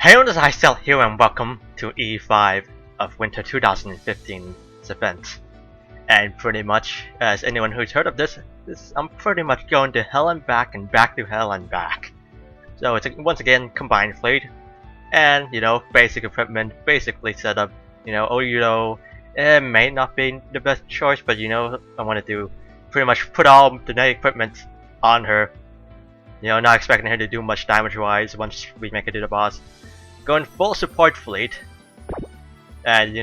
Hello, this is HighZealot here and welcome to E-5 of Winter 2015's event. And pretty much, as anyone who's heard of this, I'm pretty much going to hell and back to hell and back. So it's once again combined fleet, and basic equipment, basically set up. It may not be the best choice, but I wanted to pretty much put all the equipment on her. Not expecting her to do much damage-wise once we make it to the boss. Going full support fleet, and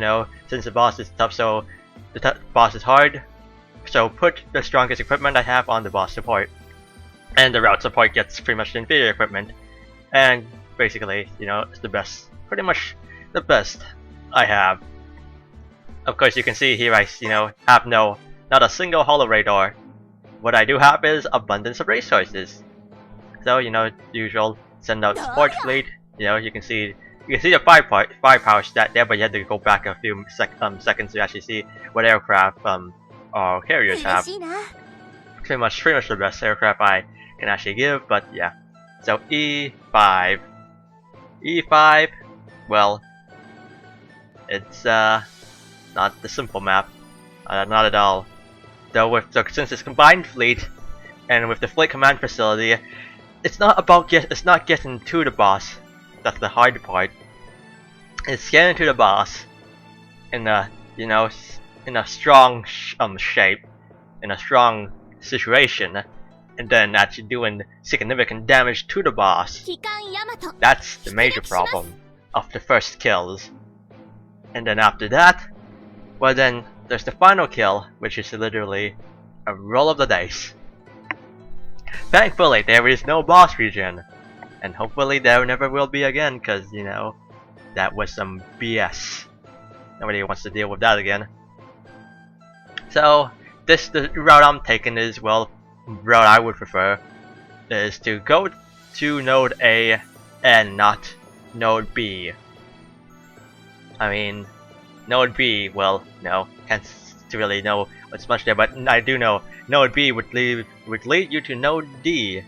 since the boss is tough, so the boss is hard, so put the strongest equipment I have on the boss support, and the route support gets pretty much the inferior equipment, and basically it's the best, pretty much the best I have. Of course, you can see here I have not a single holo radar. What I do have is abundance of resources. So usual, send out support fleet. You can see the firepower stat there, but you have to go back a few seconds to actually see what aircraft or carriers have. Pretty much the best aircraft I can actually give, but yeah. So E-5, well, it's not the simple map, not at all. Though since it's combined fleet, and with the fleet command facility, it's not getting to the boss. That's the hard part. It's getting to the boss in a in a strong shape, in a strong situation, and then actually doing significant damage to the boss. That's the major problem of the first kills. And then after that, well then there's the final kill, which is literally a roll of the dice. Thankfully, there is no boss region. And hopefully there never will be again, because, that was some BS. Nobody wants to deal with that again. So, the route I'm taking is, well, route I would prefer, is to go to Node A and not Node B. I mean, Node B, well, no, can't really know what's much there, but I do know Node B would lead you to Node D.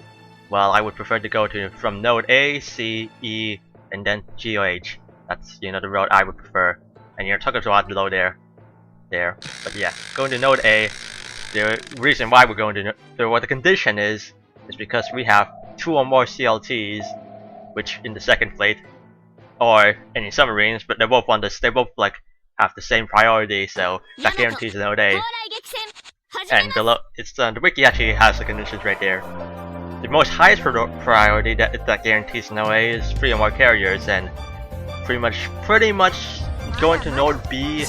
Well, I would prefer to go from Node A, C, E, and then G or H. That's the route I would prefer. And talking to a lot below there. But yeah, going to Node A. The reason why we're going to what the condition is because we have 2 or more CLTs, which in the second fleet, or any submarines, but they're both on this. They both have the same priority, so that guarantees Node A. And below, the wiki actually has the conditions right there. The most highest priority that guarantees Node A is 3 or more carriers, and pretty much going to Node B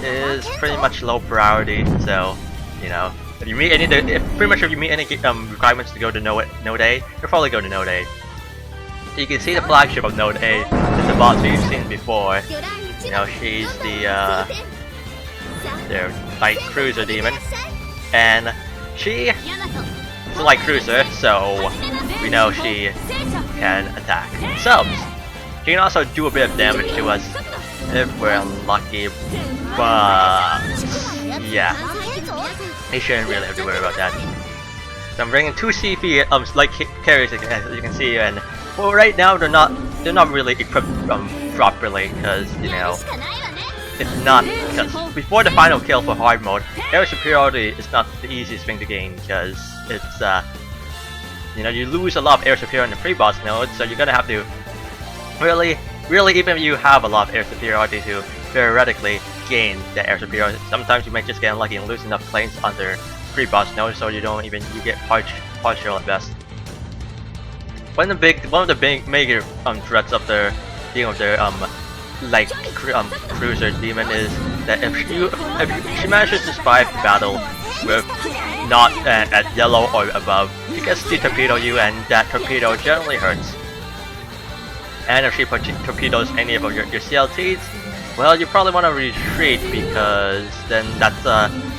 is pretty much low priority. So if you meet any requirements to go to Node A, you'll probably go to Node A. You can see the flagship of Node A is the boss we've seen before. She's the light cruiser demon, and she. It's a light cruiser, so we know she can attack subs. She can also do a bit of damage to us if we're lucky, but yeah, you shouldn't really have to worry about that. So I'm bringing 2 CP light carriers, as you can see, and well, right now they're not really equipped properly, because it's not, because before the final kill for hard mode, air superiority is not the easiest thing to gain, because it's you lose a lot of air superiority in the pre-boss node, so you're gonna have to really, even if you have a lot of air superiority to theoretically gain the air superiority, sometimes you might just get unlucky and lose enough planes under pre-boss node, so you get partial at best. One of the major threats of the cruiser demon is that if she manages to survive the battle with not at yellow or above, she gets to torpedo you, and that torpedo generally hurts. And if she torpedoes any of your CLTs, well, you probably want to retreat, because then that's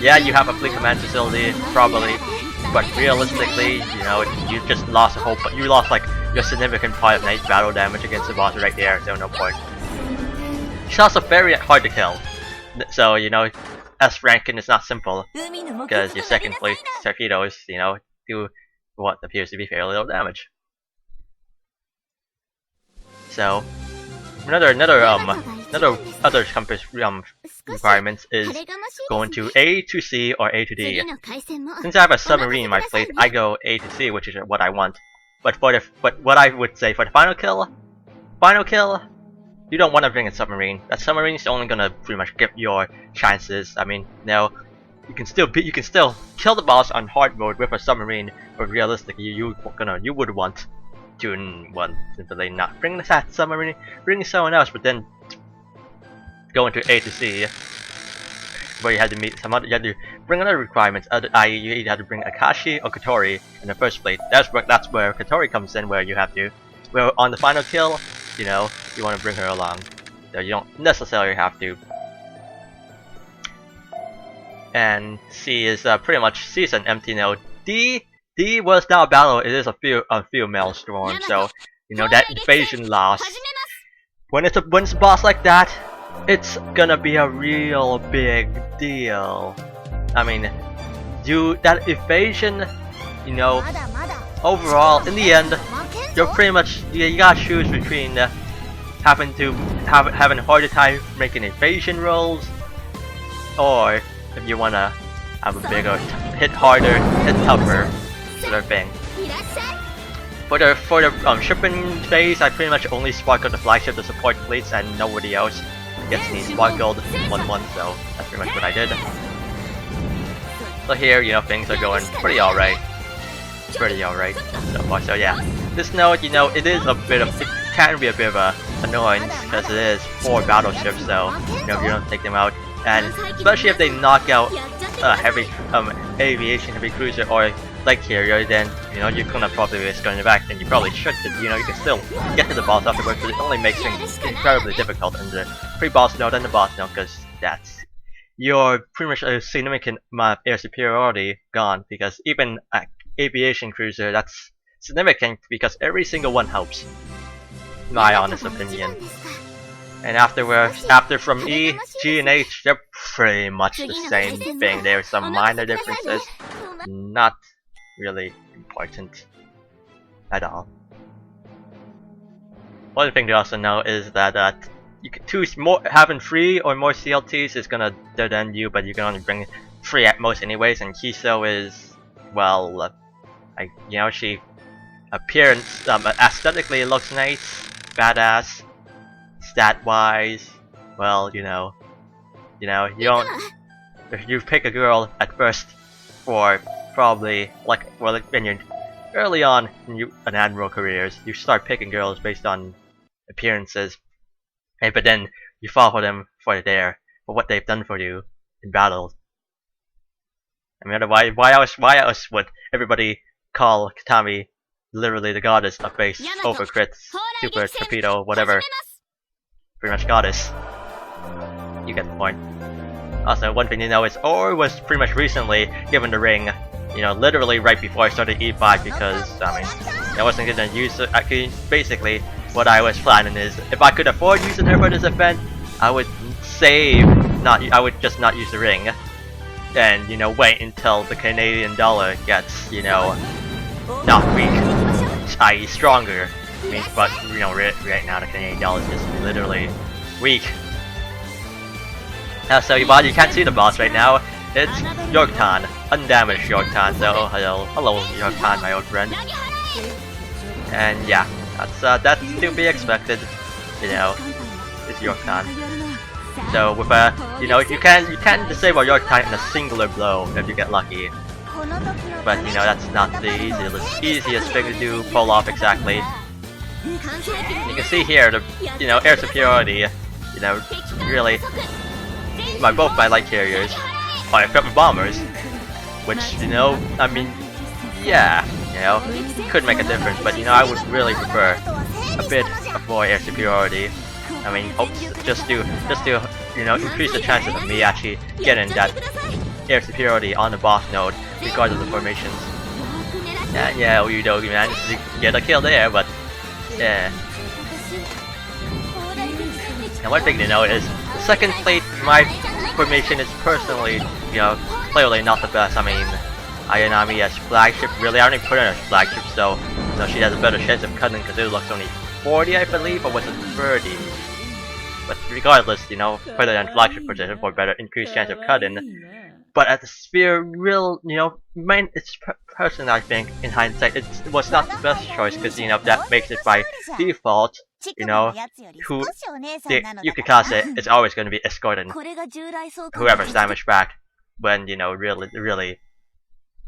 yeah, you have a fleet command facility probably, but realistically, you just lost a whole. You lost your significant part of nice battle damage against the boss right there, so no point. She's also very hard to kill, so S ranking is not simple, because your second place torpedoes, do what appears to be fairly low damage. So another other compass requirements is going to A to C or A to D. Since I have a submarine in my fleet, I go A to C, which is what I want. But what I would say for the final kill, you don't want to bring a submarine. That submarine is only gonna pretty much give your chances. I mean, no, you can still kill the boss on hard mode with a submarine, but realistically, you would want to simply not bring that submarine, bring someone else, but then go into A to C, where you had to meet some other, you had to bring other requirements. I.e., you either had to bring Akashi or Kotori in the first fleet. That's where Kotori comes in, where you have to, where on the final kill, you know, you want to bring her along. So you don't necessarily have to. And C is pretty much C is an empty node. D was now a battle. It is a few maelstrom. So you know that invasion loss. When it's a boss like that, it's gonna be a real big deal. I mean, that evasion, you know, overall, in the end, you're pretty much, you gotta choose between having a harder time making evasion rolls, or if you wanna have a bigger, hit harder, hit tougher sort of thing. For the shipping phase, I pretty much only sparkled the flagship to support fleets, and nobody else gets me sparkled 1-1, so that's pretty much what I did. So here, you know, things are going pretty alright. So far. So yeah, this node, you know, it can be a bit of a annoyance because it is 4 battleships, so you know, if you don't take them out, and especially if they knock out heavy aviation heavy cruiser or light carrier, then you know you're gonna probably risk going back, and you probably should. You know, you can still get to the boss afterwards, but it only makes things incredibly difficult in the pre-boss node and the boss node, because that's your pretty much a significant amount of air superiority gone. Because even aviation cruiser, that's significant because every single one helps. My honest opinion. And after from E, G, and H, they're pretty much the same thing. There are some minor differences, not really important at all. One thing to also know is that you can having 3 or more CLTs is gonna dead end you, but you can only bring 3 at most anyways. And Kiso is, well, you know, she aesthetically looks nice, badass. Stat wise, well, you know, you don't. If you pick a girl at first for probably when you're early on in an admiral careers, you start picking girls based on appearances, but then you fall for them for what they've done for you in battles. I mean, why else would everybody call Katami literally the goddess of base, over crits, super torpedo, whatever? Pretty much goddess. You get the point. Also, one thing you know is Or was pretty much recently given the ring, you know, literally right before I started E-5, because, I mean, I wasn't gonna use it. Basically, what I was planning is, if I could afford using her for this event, I would I would just not use the ring. And, you know, wait until the Canadian dollar gets, you know, not weak, i.e. stronger. I mean, but you know, right now the Canadian dollar is just literally weak. So you can't see the boss right now. It's Yorktan, undamaged Yorktan. So hello Yorktan, my old friend. And yeah, that's to be expected. You know, it's Yorktan. So with you know, you can disable Yorktan in a singular blow if you get lucky. But you know, that's not the easiest thing to do, pull off exactly. You can see here the air superiority, you know, really both my light carriers are equipped with bombers, which, you know, I mean, yeah, you know, could make a difference, but you know, I would really prefer a bit more air superiority. I mean, just to you know, increase the chances of me actually getting that air superiority on the boss node, regardless of formations. Yeah, Videogame managed to get a kill there, but yeah. And one thing to note is the second plate, my formation is personally, you know, clearly not the best. I mean, Ayanami as flagship, really, I only put her as flagship, so you know, she has a better chance of cutting because it looks only 40, I believe, or was it 30? But regardless, you know, put it in flagship position for better increased chance of cut-in. But at the sphere, person, I think, in hindsight, it was not the best choice because, you know, that makes it by default, you know, Yukikase is always going to be escorting whoever's damaged back when, you know, really, you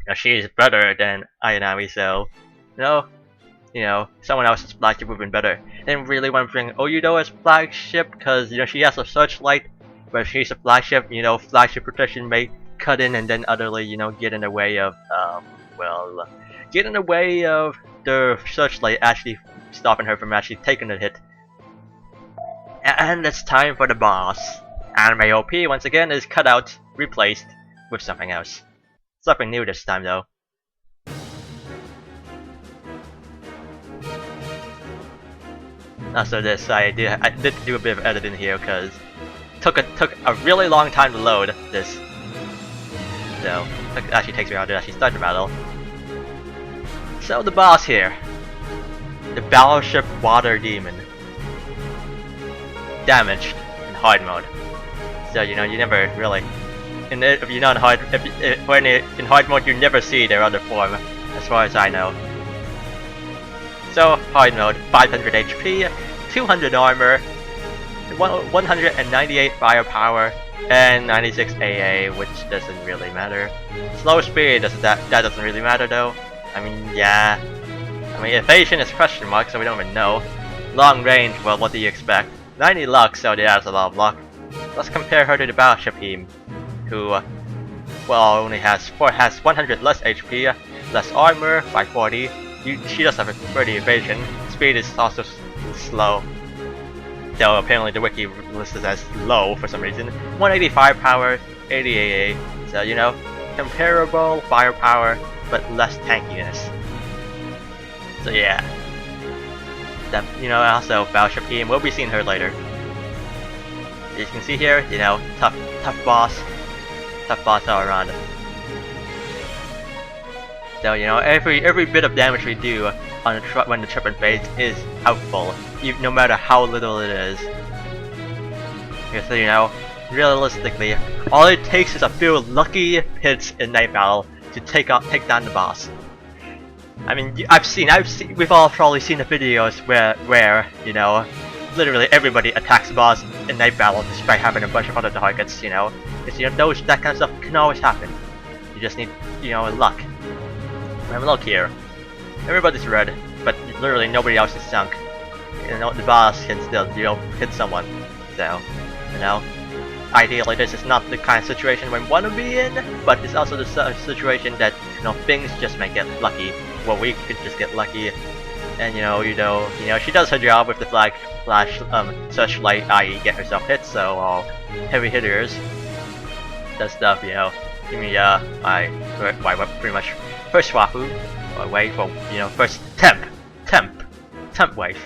know, she's better than Ayanami, so, you know, someone else's flagship would have been better. Didn't really want to bring Oyudo as flagship because, you know, she has a searchlight, but if she's a flagship, you know, flagship protection may cut in and then utterly, you know, get in the way of, get in the way of the searchlight actually stopping her from actually taking the hit. And it's time for the boss. Anime OP once again is cut out, replaced with something else. Something new this time though. Also this, I did do a bit of editing here because took a really long time to load this. So it actually takes me a while to actually start the battle. So the boss here. The Battleship Water Demon. Damaged in hard mode. So you know you never really if you're not hard when in hard mode you never see their other form, as far as I know. So hard mode, 500 HP, 200 armor, 198 firepower, and 96 AA, which doesn't really matter. Slow speed that doesn't really matter though. I mean, yeah. I mean, evasion is question mark, so we don't even know. Long range, well, what do you expect? 90 luck, so that's a lot of luck. Let's compare her to the Battleship team, who, well, only has 100 less HP, less armor by 40. She does have a 30 evasion. Speed is also slow, though apparently the wiki lists it as low for some reason. 185 power, 80 AA, so you know, comparable firepower, but less tankiness. So yeah. That, you know, also Battleship team, we'll be seeing her later. As you can see here, you know, tough boss all around. So you know, every bit of damage we do on when the trip invades is helpful, no matter how little it is. Okay, so you know, realistically, all it takes is a few lucky hits in Night Battle to take down the boss. I mean, we've all probably seen the videos where you know, literally everybody attacks the boss in Night Battle despite having a bunch of other targets. You know, because you know that kind of stuff can always happen. You just need, you know, luck. Have a look here. Everybody's red, but literally nobody else is sunk. You know, the boss can still, you know, hit someone. So, you know, ideally this is not the kind of situation we want to be in, but it's also the situation that, you know, things just may get lucky. Well, we could just get lucky, and you know, she does her job with the searchlight, i.e. get herself hit. So heavy hitters does stuff, you know. Give me pretty much first Wafu, or wave for, you know, first temp wave,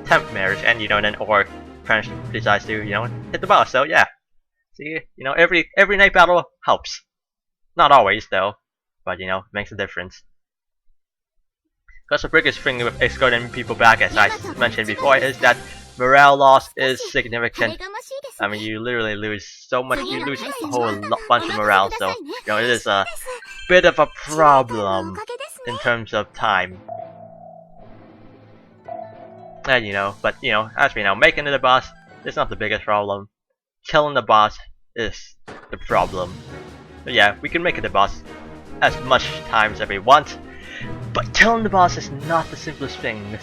temp marriage, and you know, then or French decides to, you know, hit the boss. So yeah, see, you know, every Night Battle helps. Not always though, but you know, makes a difference. Because the biggest thing with escorting people back, as I mentioned before, is that morale loss is significant. I mean, you literally lose so much, you lose a whole bunch of morale, so, you know, it is a bit of a problem in terms of time. And, you know, but, you know, as we know, making it a boss is not the biggest problem. Killing the boss is the problem. But yeah, we can make it a boss as much times as we want. But killing the boss is not the simplest thing.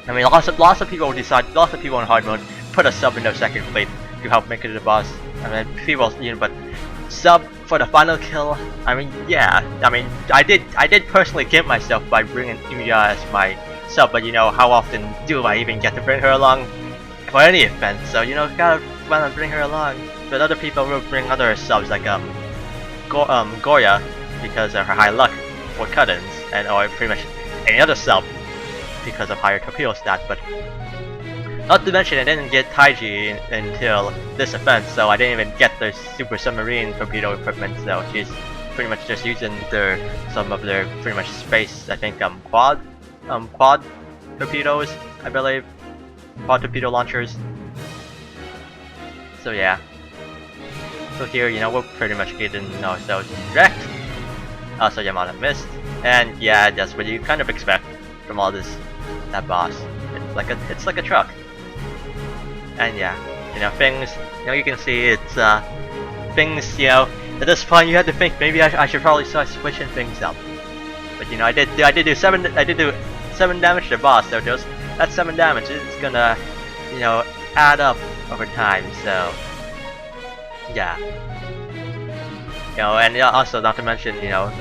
I mean, lots of people in hard mode put a sub in their second plate to help make it a boss. I mean, people, you know, but sub for the final kill. I mean, yeah. I mean, I did personally get myself by bringing Imiya as my sub, but you know, how often do I even get to bring her along for any event? So you know, gotta wanna bring her along. But other people will bring other subs like Goya because of her high luck for cut-ins, and or pretty much any other sub because of higher torpedo stat. But not to mention, I didn't get Taiji until this event, so I didn't even get the super submarine torpedo equipment. So she's pretty much just using some of their pretty much space. I think quad torpedoes, I believe, quad torpedo launchers. So yeah. So here, you know, we're pretty much getting ourselves wrecked. Also, Yamada missed. And yeah, that's what you kind of expect from all this, that boss. It's like a truck. And yeah, you know, things, you know, you can see it's, things, you know, at this point you had to think maybe I should probably start switching things up. But you know, I did do 7 damage to the boss, so that's 7 damage. It's gonna, you know, add up over time, so yeah. You know, and also not to mention, you know,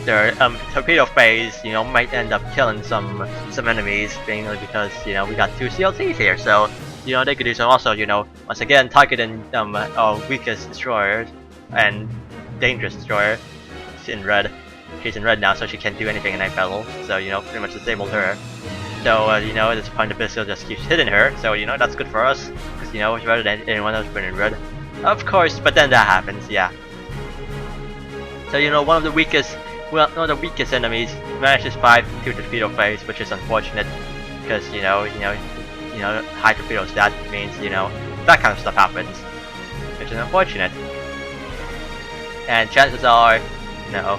their torpedo phase, you know, might end up killing some enemies, mainly because, you know, we got 2 CLTs here, so you know, they could do some. Also, you know, once again targeting our weakest destroyers and dangerous destroyer. She's in red. She's in red now, so she can't do anything in night battle. So you know, pretty much disabled her. So you know, at this point the pistol just keeps hitting her. So you know, that's good for us, because you know, it's better than anyone else been in red. Of course, but then that happens, yeah. So you know, one of the weakest enemies managed to survive to the torpedo phase, which is unfortunate, because you know, high torpedoes. That means you know that kind of stuff happens, which is unfortunate. And chances are, you know,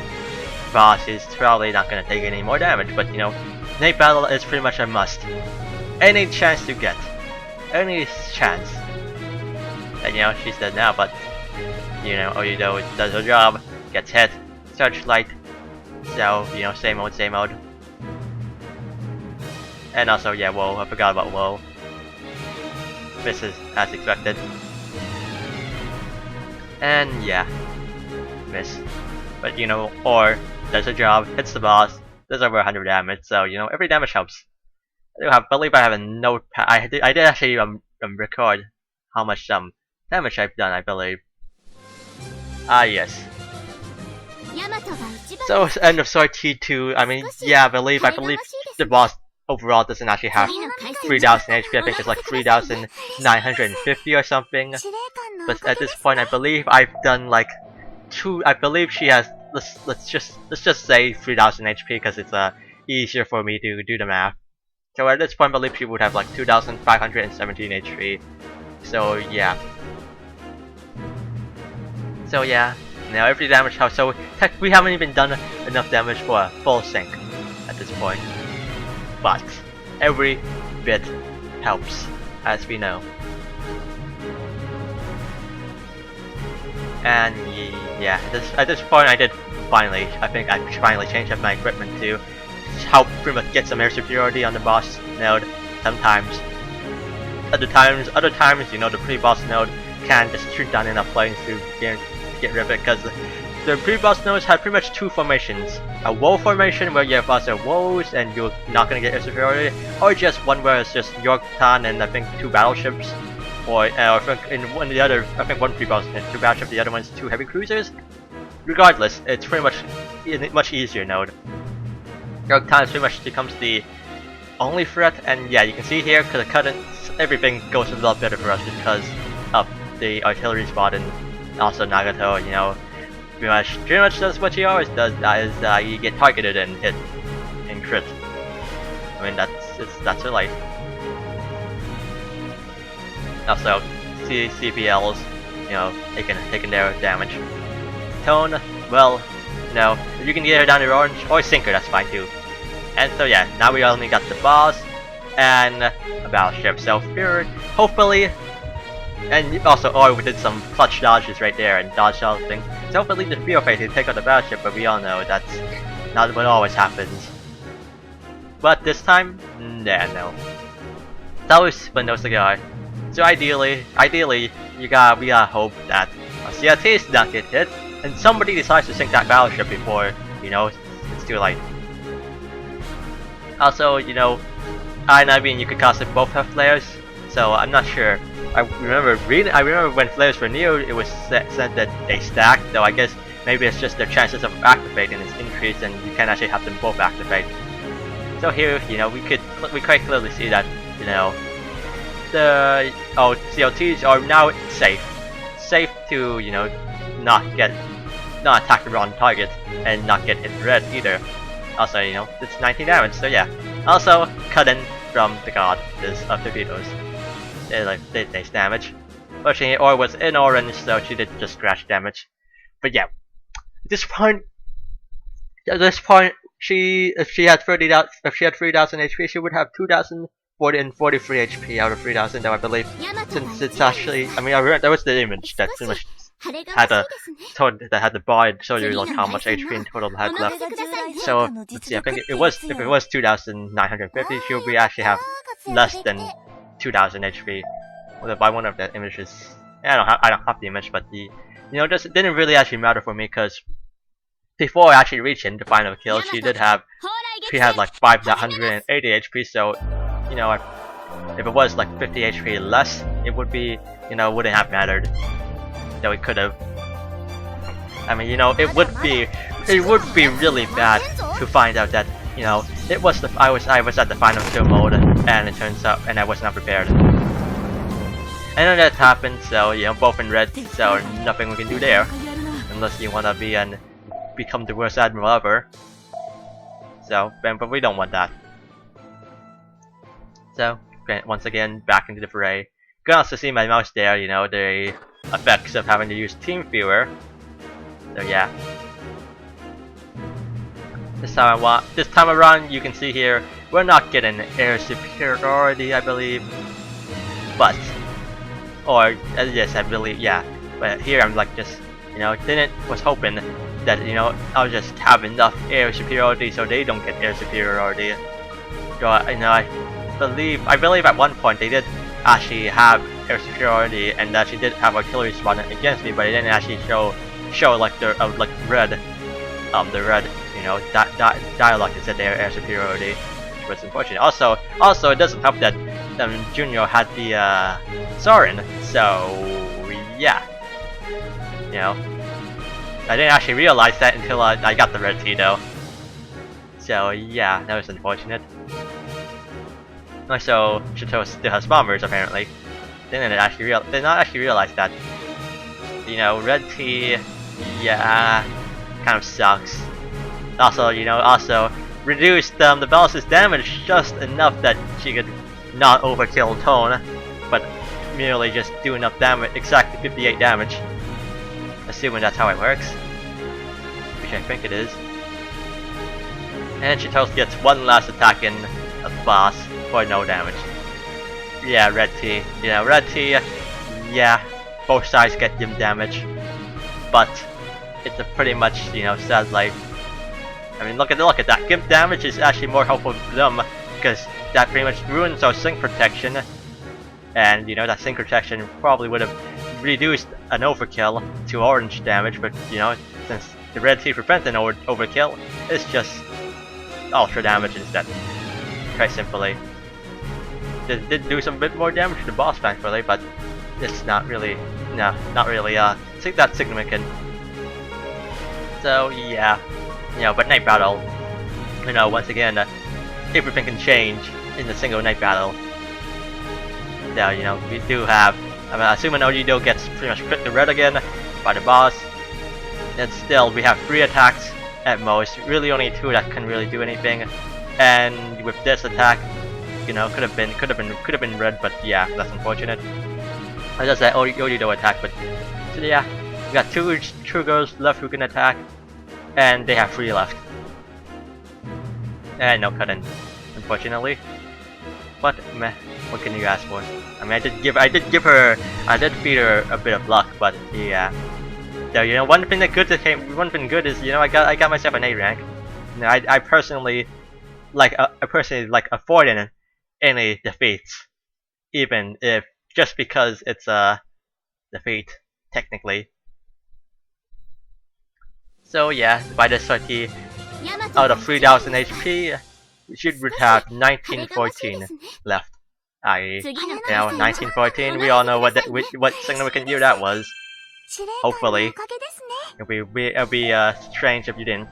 boss is probably not gonna take any more damage. But you know, night battle is pretty much a must. Any chance you get, any chance. And you know, she's dead now, but you know, it does her job, gets hit, searchlight. So you know, same old. And also, yeah, whoa, I forgot about whoa. Misses as expected. And yeah, miss. But you know, or does a job, hits the boss, does over 100 damage. So you know, every damage helps. I believe I have a notepad. I did actually record how much damage I've done. I believe. Ah yes. So end of Sword T2. I mean, yeah, I believe the boss overall doesn't actually have 3000 HP. I think it's like 3950 or something. But at this point, I believe I've done like 2. I believe she has. Let's just say 3000 HP because it's easier for me to do the math. So at this point, I believe she would have like 2517 HP. So yeah. So yeah. Now every damage helps. So we haven't even done enough damage for a full sync at this point. But every bit helps, as we know. And yeah, at this point I think I finally changed up my equipment to help pretty much get some air superiority on the boss node. Sometimes, other times, you know, the pre-boss node can't just shoot down enough planes to get rid of it, because the pre-boss nodes have pretty much 2 formations. A woe formation where you have lots of woes and you're not gonna get air superiority, or just one where it's just Yorktown and I think 2 battleships. Or I think in the other, I think 1 pre-boss and 2 battleships, the other one's 2 heavy cruisers. Regardless, it's pretty much a much easier node. Yorktown pretty much becomes the only threat, and yeah, you can see here, because everything goes a lot better for us because of the artillery spot and also Nagato, you know, pretty much does what she always does, is you get targeted and hit and crit. I mean, that's her life. Also, CPLs, you know, taking their damage. Tone, well, no, you can get her down to orange or sink her, that's fine too. And so yeah, now we only got the boss and a battleship. So here, hopefully. And also, we did some clutch dodges right there and dodge all things. So hopefully the field phase can take out the battleship, but we all know that's not what always happens. But this time, yeah, no. It's always when those cigar. So ideally, we gotta hope that a CLT does not get hit, and somebody decides to sink that battleship before, you know, it's too late. Also, you know, I mean, you could cast it both have flares, so I'm not sure. I remember when flares were new, it was said that they stacked, though I guess maybe it's just their chances of activating is increased and you can't actually have them both activate. So here, you know, we quite clearly see that, you know, the CLTs are now safe to, you know, not attack the wrong target and not get hit red either. Also, you know, it's 19 damage, so yeah. Also, cut in from the god of torpedoes. They nice damage. Fortunately, ore was in orange, so she did just scratch damage. But yeah, at this point, if she had 3,000 HP, she would have 2,043 HP out of 3,000, though I believe. Since it's actually, I mean, that was the image that pretty much had the bar and showed you like how much HP in total had left. So let's see, I think if it was 2,950, she would be actually have less than 2,000 HP. Well, by one of the images, I don't have the image, but this didn't really actually matter for me because before actually reaching the final kill, she had like 580 HP. So if it was like 50 HP less, it would be wouldn't have mattered. Though it could have. I mean, it would be really bad to find out that it was I was at the final kill mode, and it turns out, and I was not prepared. And then that happened, so both in red, so nothing we can do there, unless you wanna become the worst admiral ever. So, but we don't want that. So, once again, back into the fray. You can also see my mouse there, the effects of having to use Team Viewer. So yeah. This time around, you can see here, we're not getting air superiority, I believe. But, yes, I believe, yeah. But here I'm like just, was hoping that, I'll just have enough air superiority so they don't get air superiority. So, I believe at one point they did actually have air superiority and actually did have artillery spawn against me, but it didn't actually show like the red dialogue that said their air superiority, which was unfortunate. Also it doesn't help that Junior had the Soren, so yeah, I didn't actually realize that until I got the red T though. So yeah, that was unfortunate. Also, Chateau still has bombers apparently. They did not actually realize that. Red T, yeah, kind of sucks. Also, reduced the Bellis's damage just enough that she could not overkill Tone, but merely just do enough damage, exactly 58 damage. Assuming that's how it works, which I think it is. And Chateau gets one last attack in a boss for no damage. Yeah, Red T. Red T. Yeah, both sides get GIMP damage, but it's a pretty much sad life. I mean, look at that. GIMP damage is actually more helpful for them because that pretty much ruins our sync protection, and that sync protection probably would have reduced an overkill to orange damage, but since the Red T prevents an overkill, it's just ultra damage instead. Quite simply. It did do some bit more damage to the boss thankfully, but it's not really that significant. So yeah, but night battle, once again, everything can change in a single night battle. So we do have, assuming Ojido gets pretty much put to red again by the boss, and still we have 3 attacks at most, really only 2 that can really do anything, and with this attack, could have been red, but yeah, that's unfortunate. I just said Ojido attack, but so yeah, we got 2 true girls left who can attack, and they have 3 left, and no cut-in, unfortunately. But meh, what can you ask for? I mean, I did feed her a bit of luck, but yeah. So one thing good is I got myself an A rank. I personally like avoiding any defeats, even if just because it's a defeat technically. So yeah, by this sortie, out of 3,000 HP, we should have 1914 left. I.e., 1914. We all know what significant year that was. Hopefully, it'll be strange if you didn't.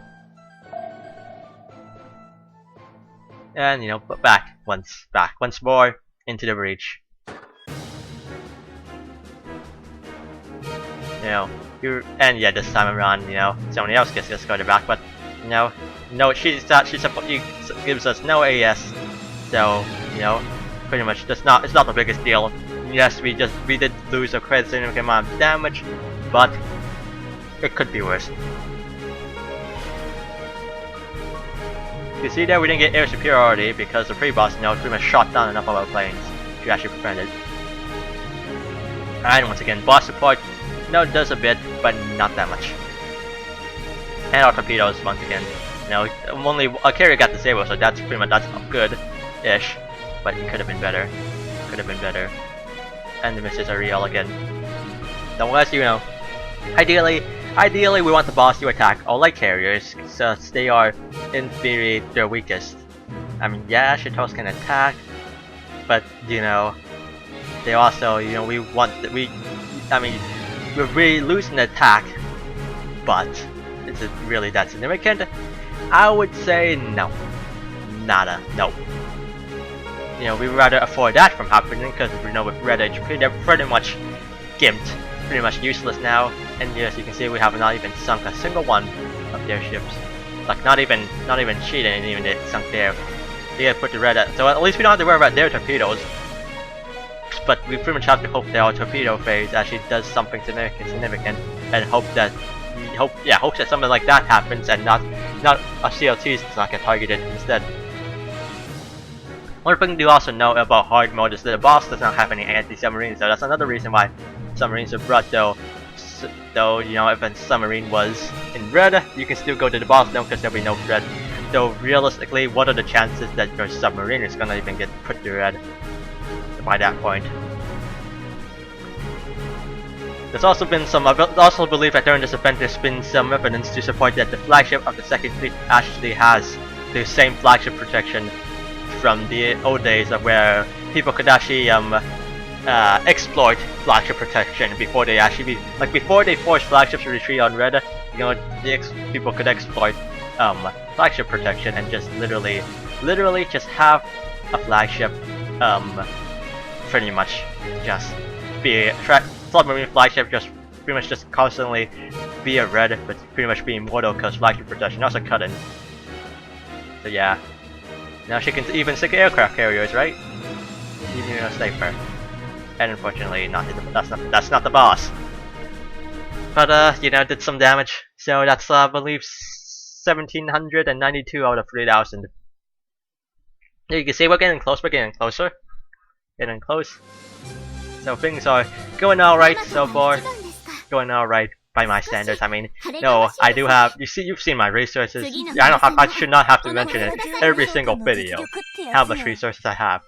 And but back once more into the breach. And yeah, this time around, somebody else gets escorted back, but no, she gives us no AS, so pretty much it's not the biggest deal. yes, we did lose a quite significant amount of damage, but it could be worse. You see there, we didn't get air superiority because the pre-boss, pretty much shot down enough of our planes to actually prevent it. And once again, boss support, does a bit, but not that much. And our torpedoes, once again, only a carrier got disabled, so that's pretty much good-ish, but it could have been better. Could have been better. And the misses are real again. Unless ideally we want the boss to attack all light carriers, since they are, in theory, their weakest. I mean, yeah, Shitos can attack, but they also, we really lose an attack, but is it really that significant? I would say no. Nada. No. We would rather afford that from happening because with Red Edge, they're pretty much gimped, pretty much useless now. And as you can see, we have not even sunk a single one of their ships. Like not even cheating, and even it sunk there. They gotta put the red at, so at least we don't have to worry about their torpedoes. But we pretty much have to hope that our torpedo phase actually does something significant, and hope that something like that happens, and not a CLTs does not get targeted instead. One thing you also know about hard mode is that the boss does not have any anti-submarines, so that's another reason why submarines are brought. Though if a submarine was in red, you can still go to the boss now because there'll be no red. Though realistically, what are the chances that your submarine is gonna even get put to red by that point? There's also been some. I also believe that during this event, there's been some evidence to support that the flagship of the Second Fleet actually has the same flagship protection from the old days of where people could actually exploit flagship protection before they actually before they forced flagships to retreat on red. People could exploit flagship protection and just literally just have a flagship pretty much just be a submarine flagship, just pretty much just constantly be a red, but pretty much be immortal because flagship protection. Also cut in. So yeah. Now she can even sink aircraft carriers, right? Even a sniper. And unfortunately, that's not the boss. But did some damage. So that's I believe 1,792 out of 3,000. You can see we're getting close. We're getting closer. Getting close. So things are going all right so far. Going all right by my standards. I mean, no, I do have. You've seen my resources. I should not have to mention it every single video. How much resources I have.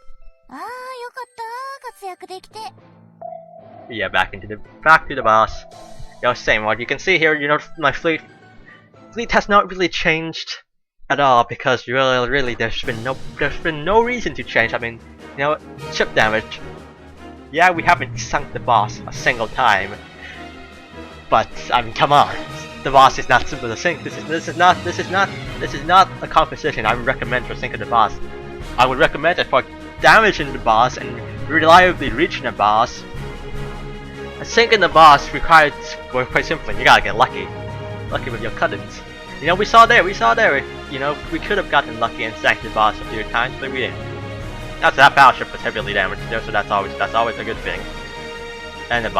Yeah, back to the boss. Same one. You can see here. My fleet has not really changed at all because really, there's been no reason to change. I mean, ship damage. Yeah, we haven't sunk the boss a single time. But I mean, come on, the boss is not simple to sink. This is not a competition I would recommend for sinking the boss. I would recommend it for damaging the boss and reliably reaching the boss. Sinking the boss requires, quite simply, you gotta get lucky with your cut-ins. We saw there. We could have gotten lucky and sank the boss a few times, but we didn't. That battleship was heavily damaged there, so that's always a good thing. And that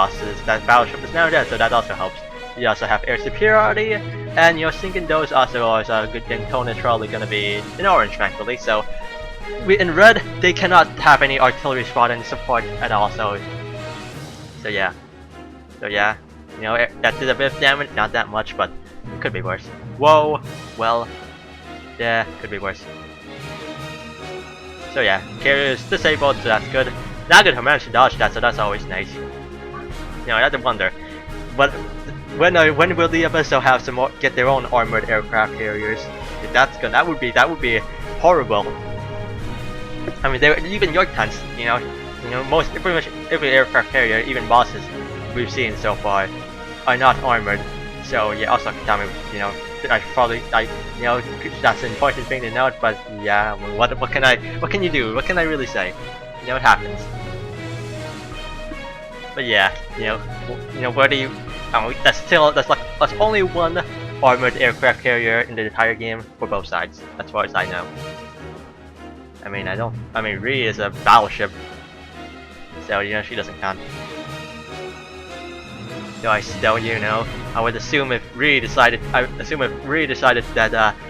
battleship is now dead, so that also helps. You also have air superiority, and sinking those also is a good thing. Tone is probably gonna be in orange, thankfully. So in red, they cannot have any artillery squadron support at all. So yeah, that did a bit of damage, not that much, but it could be worse. Whoa, well, yeah, could be worse. So yeah, carrier is disabled, so that's good. Not good for managed to dodge that, so that's always nice. I have to wonder, but when will the episode have some more, get their own armored aircraft carriers? If that's good, that would be horrible. I mean, even Yorktowns, pretty much every aircraft carrier, even bosses we've seen so far, are not armored. So yeah, also Kantai, that's an important thing to note. But yeah, what can you do? What can I really say? It happens. But yeah, where do you? That's only one armored aircraft carrier in the entire game for both sides, as far as I know. I mean, Ri is a battleship, So, you know, she doesn't count. Though I still, you know, I would assume if Ree decided that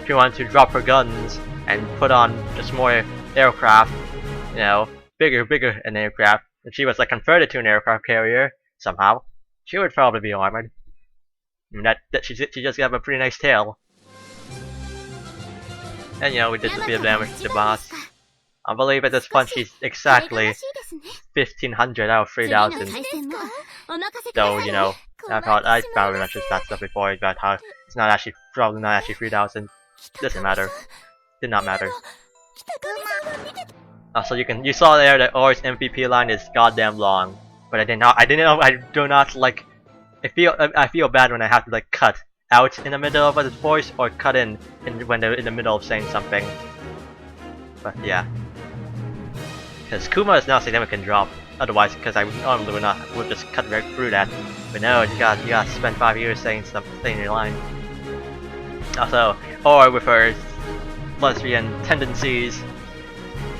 she wanted to drop her guns and put on just more aircraft, you know, bigger an aircraft, and she was like converted to an aircraft carrier somehow, she would probably be armored. I mean, that she just got a pretty nice tail. And you know, we did a bit of damage to the boss. I believe at this point she's exactly 1500 out of 3000. So, you know, I probably mentioned that stuff before about how it's probably not actually 3000. Doesn't matter. Did not matter. Also, you saw there that Or's MVP line is goddamn long, but I do not like. I feel bad when I have to like cut out in the middle of his voice or cut when they're in the middle of saying something. But yeah, because Kuma is now significant drop. Otherwise, because I normally would just cut right through that. But no, you got to spend 5 years saying your line. Also, or with her lesbian tendencies,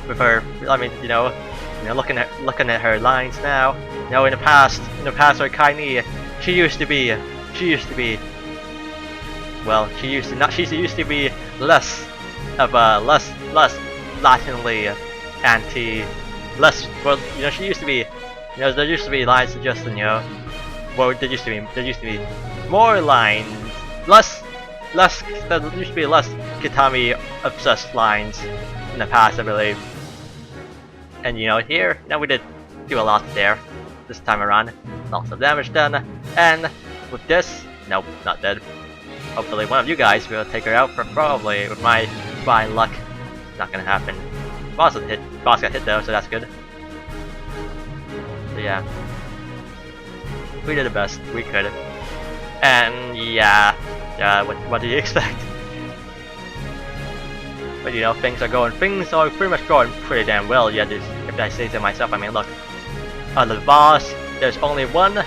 with her, I mean, you know, looking at her lines now. You know, in the past, her Kaini, she used to be less of a less latinely anti. Well, you know, she used to be, you know, there used to be lines suggesting, you know, well, there used to be more lines, there used to be less Kitami obsessed lines in the past, I believe. And you know, here, you know, we did do a lot there this time around. Lots of damage done, and with this, nope, not dead. Hopefully, one of you guys will take her out, probably with my fine luck. Not gonna happen. Boss got hit though, so that's good. So yeah, we did the best we could, and yeah, what do you expect? But you know, things are pretty much going pretty damn well. Yeah, if I say so myself. I mean, look, on the boss, there's only one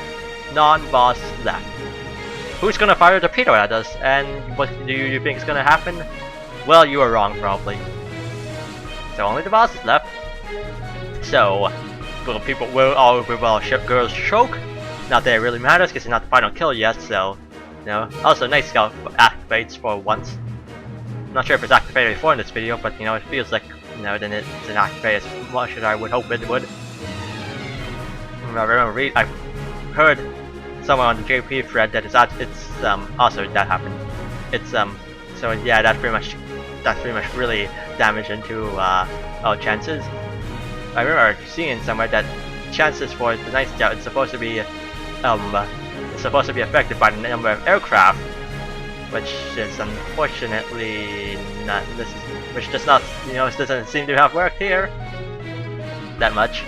non-boss left. Who's gonna fire a torpedo at us? And what do you think is gonna happen? Well, you were wrong, probably. So only the boss is left. So, will girls choke? Not that it really matters, because it's not the final kill yet. So, you know. Also, Night Scout activates for once. Not sure if it's activated before in this video, but you know, it feels like, you know, then it's activated as much as I would hope it would. I heard someone on the JP thread that it's also that happened. It's so yeah, that's pretty much really damage into our chances. I remember seeing somewhere that chances for the Night Scout is supposed to be affected by the number of aircraft, which is unfortunately not. Which does not, you know, doesn't seem to have worked here that much.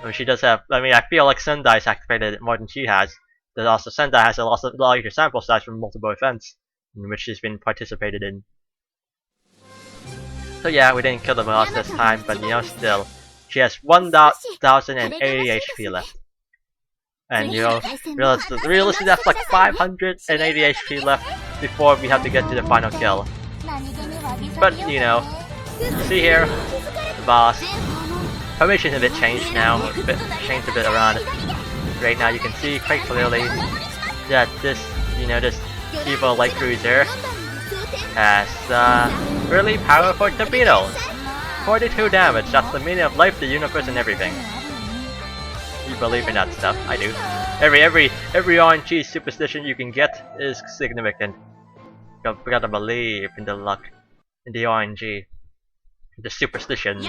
I mean, she does have. I mean, I feel like Sendai's activated it more than she has. There's also Sendai has a larger sample size from multiple events in which she's been participated in. So yeah, we didn't kill the boss this time, but you know, still, she has 1080 HP left. And you know, realistically, that's like 580 HP left before we have to get to the final kill. But you know, see here, the boss. Formation's a bit changed now, changed a bit around. Right now, you can see quite clearly that this evil light cruiser has really powerful torpedoes. 42 damage. That's the meaning of life, the universe, and everything. You believe in that stuff? I do. Every RNG superstition you can get is significant. You gotta believe in the luck, in the RNG, the superstitions.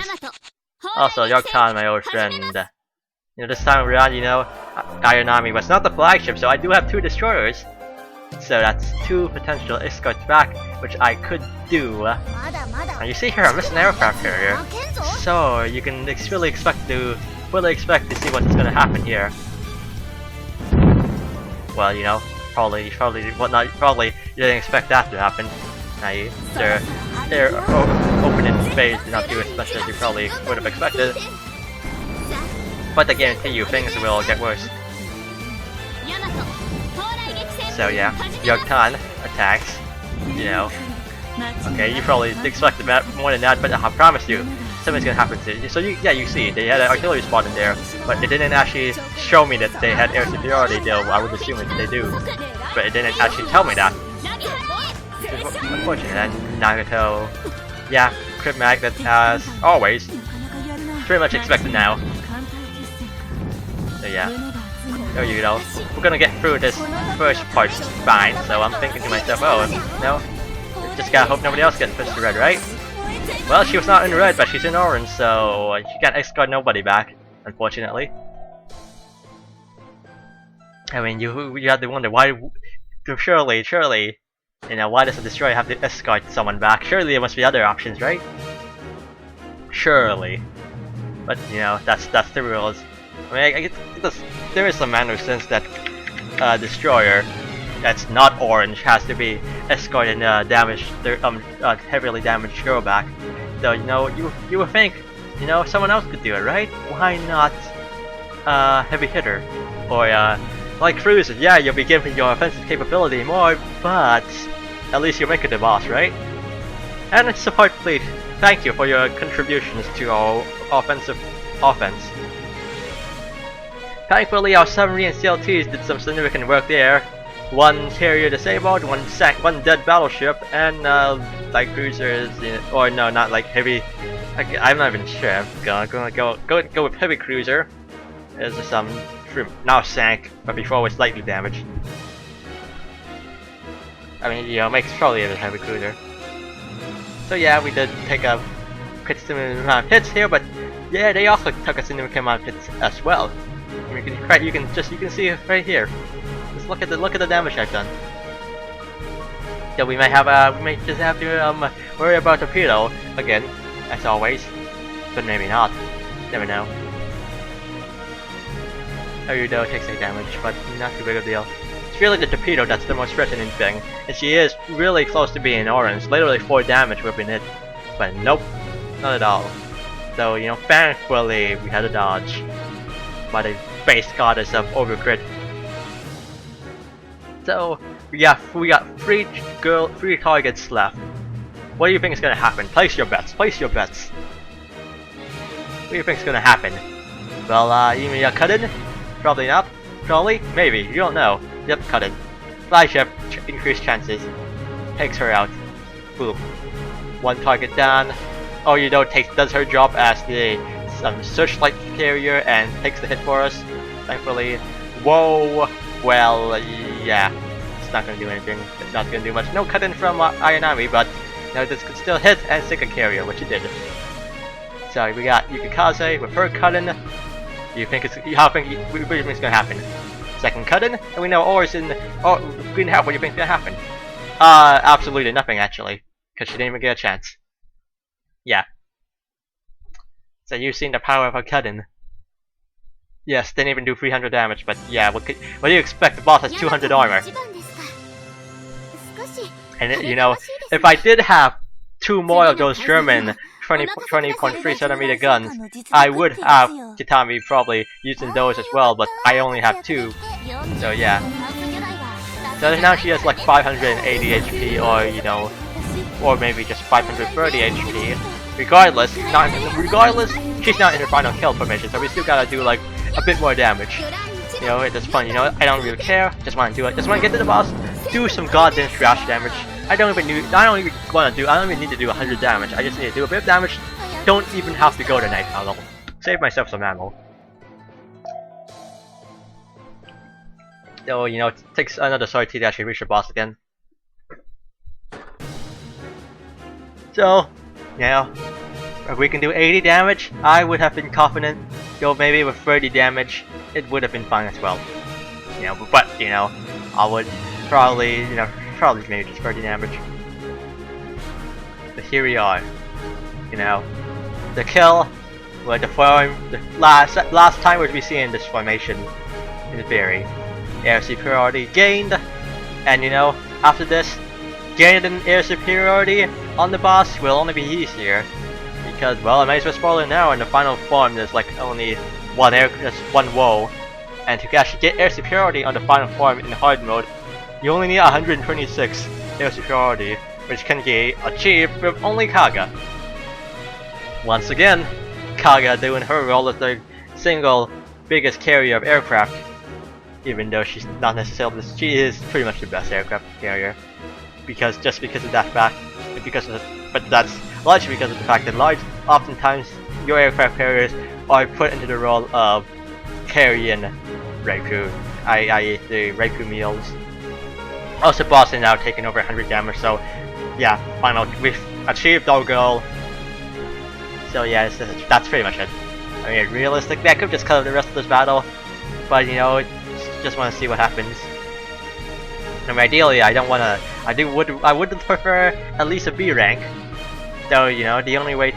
Also, Yorktown, my old friend. You know, this time around, you know, Ayanami was not the flagship, so I do have 2 destroyers. So that's 2 potential escorts back, which I could do. And you see here, I'm missing an aircraft carrier. So you can fully expect to see what's gonna happen here. Well, you know, probably you didn't expect that to happen. Their opening phase did not do as much as you probably would have expected. But I guarantee you, things will get worse. So yeah, Yorktown attacks. You know, okay, you probably expected more than that, but I promise you, something's gonna happen to you. So yeah, you see, they had an artillery spot in there, but it didn't actually show me that they had air superiority, though I would assume that they do. But it didn't actually tell me that. Which is unfortunate. And Nagato, yeah, crit magnet as always. Pretty much expected now. So yeah, there you go. We're gonna get through this first part fine, so I'm thinking to myself, oh, no, just gotta hope nobody else gets pushed to red, right? Well, she was not in red, but she's in orange, so she can't escort nobody back, unfortunately. I mean, you have to wonder why. Surely, you know, why does the destroyer have to escort someone back? Surely there must be other options, right? Surely, but you know, that's the rules. I mean, I guess there is some manner of sense that destroyer that's not orange has to be escorting heavily damaged girl back. So you know, you would think, you know, someone else could do it, right? Why not heavy hitter or like cruiser? Yeah, you'll be giving your offensive capability more, but at least you're making the boss, right? And support fleet, thank you for your contributions to our offense. Thankfully, our submarine and CLTs did some significant work there. One carrier disabled, one dead battleship, and light cruisers, or no, not like heavy. I'm not even sure. I'm gonna go with heavy cruiser. There's some now sank, but before was slightly damaged. I mean, you know, makes probably a heavy cruiser. So yeah, we did take a significant amount of hits here, but yeah, they also took a significant amount of hits as well. You can see it right here. Just look at the damage I've done. Yeah, we may just have to worry about torpedo again, as always, but maybe not. Never know. Arido takes a damage, but not too big of a deal. It's really the torpedo that's the most threatening thing, and she is really close to being orange. Literally 4 damage would have been hit, but nope, not at all. So you know, thankfully we had a dodge by the base goddess of overcrit. So we got 3 targets left. What do you think is gonna happen? Place your bets. Place your bets. What do you think is gonna happen? Well, you mean cut in? Probably not. Probably? Maybe. You don't know. Yep, cut in. Flagship, increased chances. Takes her out. Boom. 1 target down. Oh, you know, does her job as the searchlight carrier and takes the hit for us. Thankfully. Whoa. Well, yeah. It's not gonna do anything. It's not gonna do much. No cut in from Ayanami, but you know, this could still hit and sink a carrier, which it did. So we got Yukikaze with her cut in. You think it's what do you think is gonna happen? Second cut in, and we know ores in green half. What do you think is gonna happen? Absolutely nothing actually, because she didn't even get a chance. Yeah. So you've seen the power of her cut in. Yes, didn't even do 300 damage, but yeah, what do you expect? The boss has 200 armor. And you know, if I did have 2 more of those German 20.3 centimeter guns, I would have Kitami probably using those as well, but I only have 2. So yeah. So now she has like 580 HP, or you know, or maybe just 530 HP. Regardless, she's not in her final kill formation, so we still gotta do like a bit more damage. You know, it's fun. You know, I don't really care. Just want to do it. Just want to get to the boss, do some goddamn splash damage. I don't even need to do 100 damage. I just need to do a bit of damage. Don't even have to go to night level. Save myself some ammo. So you know, it takes another sortie to actually reach the boss again. So, you know, if we can do 80 damage, I would have been confident. Yo, maybe with 30 damage, it would have been fine as well. You know, but you know, I would probably maybe just 30 damage. But here we are. You know, the kill, with the form, the last time we'd be seeing this formation in the theory. Air superiority gained, and you know, after this, gaining air superiority on the boss will only be easier. Because, well, I might as well spoil it now. In the final form, there's like only just one woe, and to actually get air superiority on the final form in hard mode, you only need 126 air superiority, which can be achieved with only Kaga. once again, Kaga doing her role as the single biggest carrier of aircraft. Even though she's not necessarily, she is pretty much the best aircraft carrier. Just because of that fact, but that's largely because of the fact that oftentimes your aircraft carriers are put into the role of carrying Reiku, i.e. the Reiku meals. Also, boss is now taking over 100 damage, so yeah, finally we've achieved our goal. So yeah, that's pretty much it. I mean, realistically, I could just cut the rest of this battle, but you know, just want to see what happens. I mean, ideally, I would prefer at least a B rank. Though, you know, the only way,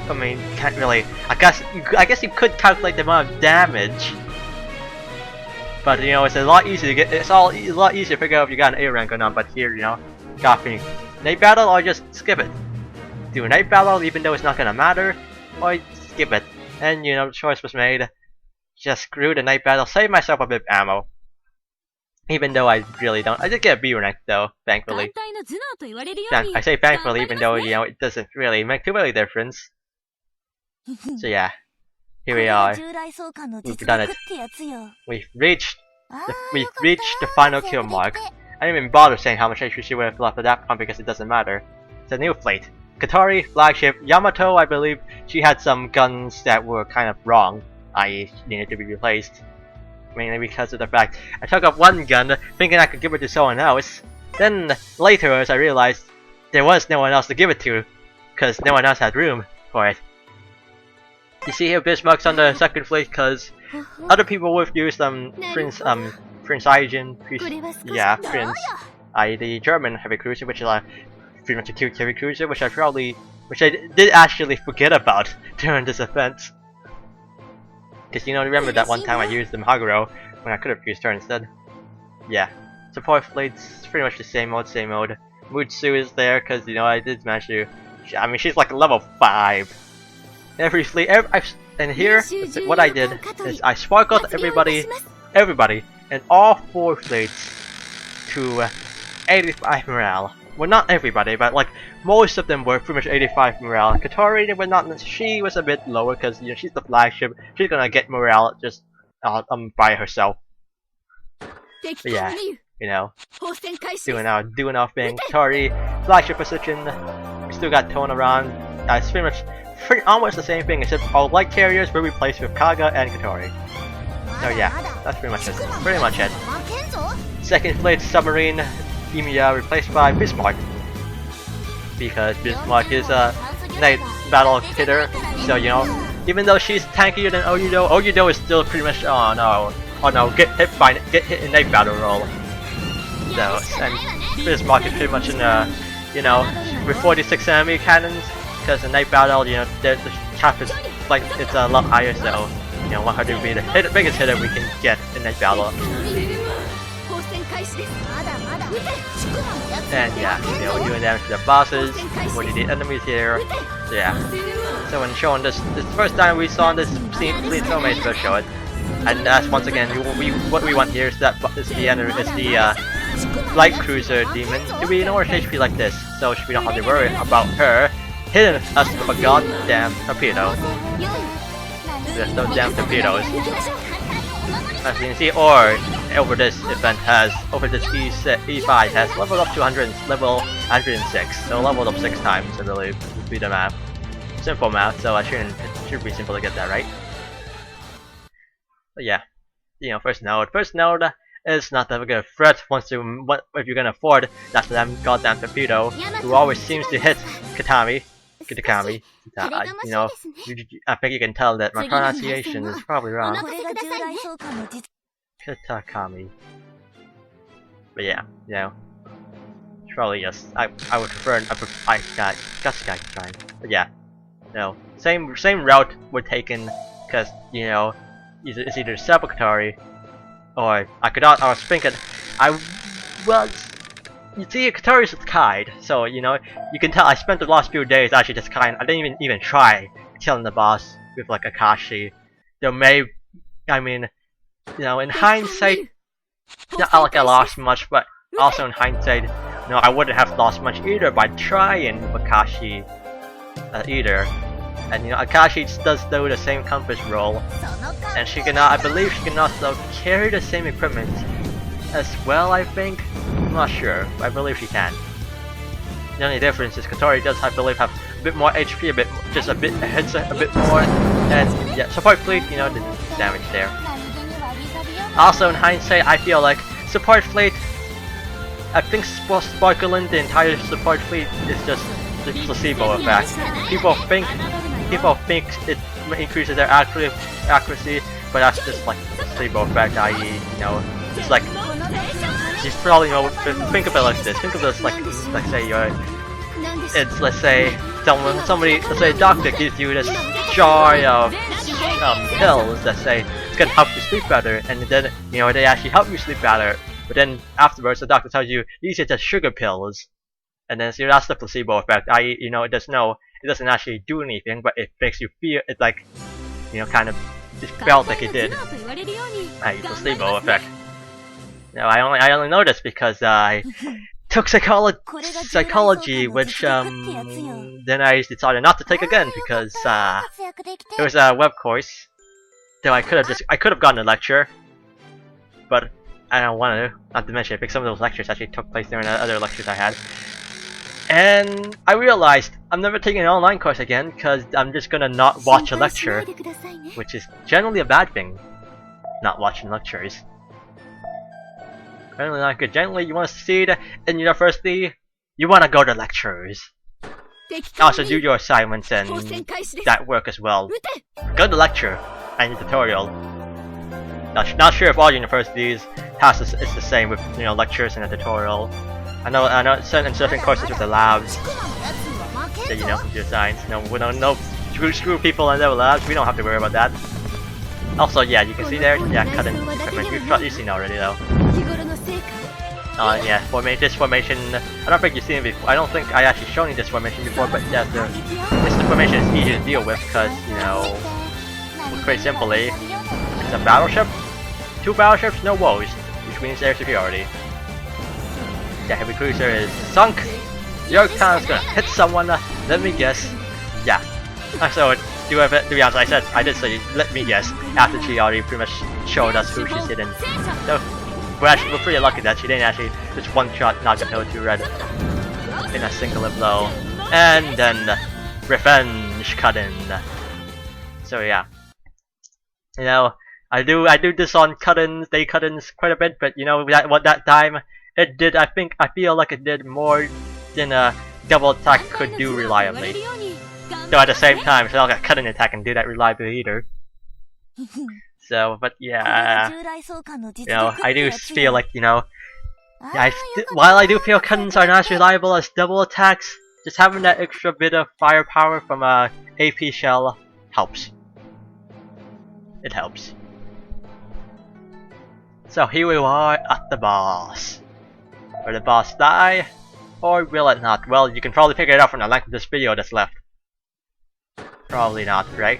I mean, can't really. I guess you could calculate the amount of damage. But you know, it's a lot easier to get. It's a lot easier to figure out if you got an A rank or not. But here, you know, got me. Night battle or just skip it. Do a night battle even though it's not gonna matter, or skip it. And you know, the choice was made. Just screw the night battle. Save myself a bit of ammo. Even though I really don't. I did get a B rank though, thankfully. I say thankfully, even though you know it doesn't really make too much difference. So yeah, here we are. We've done it. We've reached the final kill mark. I didn't even bother saying how much HP she would have left at that point because it doesn't matter. It's a new fleet. Katari, flagship. Yamato, I believe she had some guns that were kind of wrong, i.e. needed to be replaced. Mainly because of the fact I took up one gun thinking I could give it to someone else. Then later as I realized there was no one else to give it to because no one else had room for it. You see here Bismarck's on the second fleet because other people would have used Prince Aijin, Prince the German heavy cruiser, which is pretty much a cute heavy cruiser, which I did actually forget about during this event. Because you know, remember that one time I used the Mahaguro when I could have used her instead? Yeah. Support fleets, pretty much the same mode, Mutsu is there because, you know, I did manage to. I mean, she's like level 5. Every fleet, and here, what I did is I sparkled everybody, and all 4 fleets to 85 morale. Well, not everybody, but like most of them were pretty much 85 morale. Katari, she was a bit lower because you know she's the flagship. She's gonna get morale just by herself. But yeah, you know, doing our thing. Katari, flagship position. We still got Tone around. It's pretty almost the same thing, except all light carriers were replaced with Kaga and Katari. So yeah, that's pretty much it. Second fleet submarine. Emiya replaced by Bismarck because Bismarck is a night battle hitter, so you know, even though she's tankier than Oyudo is still pretty much get hit in night battle role. So and Bismarck is pretty much in you know, with 46 enemy cannons because in night battle, you know, the cap is like it's a lot higher, so you know, 100 would be the biggest hitter we can get in night battle. And yeah, you know, doing damage to the bosses, or the enemies here. So yeah. So when showing this first time we saw this scene, please no mates will show it. And that's once again what we want here is the light cruiser demon to be in orange HP like this, so we don't have to worry about her hitting us with a goddamn torpedo. There's no damn torpedoes. As you can see, over this E-5 has leveled up to level 106, so leveled up 6 times, I believe, would be the math. Simple math, so it should be simple to get that right. But yeah, you know, first node is not that big a threat if you're gonna afford that damn goddamn torpedo, who always seems to hit Kitakami. You know, I think you can tell that my pronunciation is probably wrong. Kitakami. But yeah, you know, probably just I would prefer I got fine. But yeah, you know, same route we're taking because you know it's either Katari or I was thinking you see, Katari's Kide, so you know you can tell I spent the last few days actually just I didn't even try killing the boss with like Akashi. I mean, you know, in hindsight, not like I lost much, but also in hindsight, no, I wouldn't have lost much either by trying with Akashi either. And you know, Akashi does do the same compass role, and she can, I believe she can also carry the same equipment as well. I think, I'm not sure, but I believe she can. The only difference is Katori does, I believe, have a bit more HP, just a bit hits a bit more, and yeah, support fleet, you know, the damage there. Also, in hindsight, I feel like support fleet, I think Sparkling, the entire support fleet is just the placebo effect. People think it increases their accuracy, but that's just like the placebo effect, i.e., you know, it's like, you probably know, think of it like this. Think of this like, let's say let's say let's say a doctor gives you this jar of pills that say it's gonna help you sleep better, and then, you know, they actually help you sleep better, but then afterwards the doctor tells you these are just sugar pills, and then so that's the placebo effect, i.e., you know, it doesn't actually do anything, but it makes you feel it, like, you know, kind of it felt like it did. Placebo effect. No, I only know this because I took psychology, which then I decided not to take again because it was a web course. So I could have gotten a lecture, but I don't want to. Not to mention, I think some of those lectures actually took place during other lectures I had. And I realized I'm never taking an online course again because I'm just gonna not watch a lecture, which is generally a bad thing. Not watching lectures. Generally not good. Generally, you want to succeed in university, you want to go to lectures. Also, do your assignments and that work as well. Go to lecture and your tutorial. Not sure if all universities it's the same with, you know, lectures and a tutorial. I know certain courses with the labs that, you know, computer science. No, we don't know. Screw people in their labs. We don't have to worry about that. Also, yeah, you can see there. Yeah, cut in equipment. You've seen already though. Yeah, this formation, I don't think you've seen it before. I don't think I actually shown you this formation before, but yeah, this formation is easy to deal with because, you know, quite simply, it's a battleship, 2 battleships, no woes, which means air superiority. Yeah, heavy cruiser is sunk. Yorktown is gonna hit someone. Let me guess. Yeah. So, to be honest, I did say let me guess after she already pretty much showed us who she's hitting. So, we're pretty lucky that she didn't actually just one-shot knock a to red in a single blow. And then revenge cut in. So yeah. You know, I do this on cut-ins, day cut-ins quite a bit, but you know that time it did, I feel like it did more than a double attack could do reliably. Though at the same time, it's not like a cut-in attack can do that reliably either. So, but yeah, you know, I do feel like, you know, while I do feel cut-ins are not as reliable as double attacks, just having that extra bit of firepower from a AP shell helps. It helps. So here we are at the boss. Will the boss die, or will it not? Well, you can probably figure it out from the length of this video that's left. Probably not, right?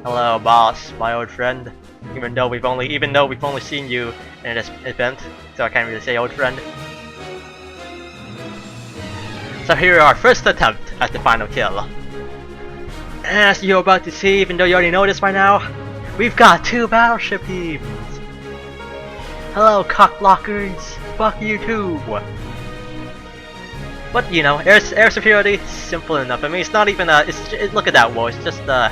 Hello, boss, my old friend. Even though we've only seen you in this event, so I can't really say old friend. So here is our first attempt at the final kill. And as you're about to see, even though you already know this by now, we've got 2 battleship teams. Hello, cockblockers. Fuck you too. But you know, air superiority, simple enough. I mean, it's not even look at that war. It's just I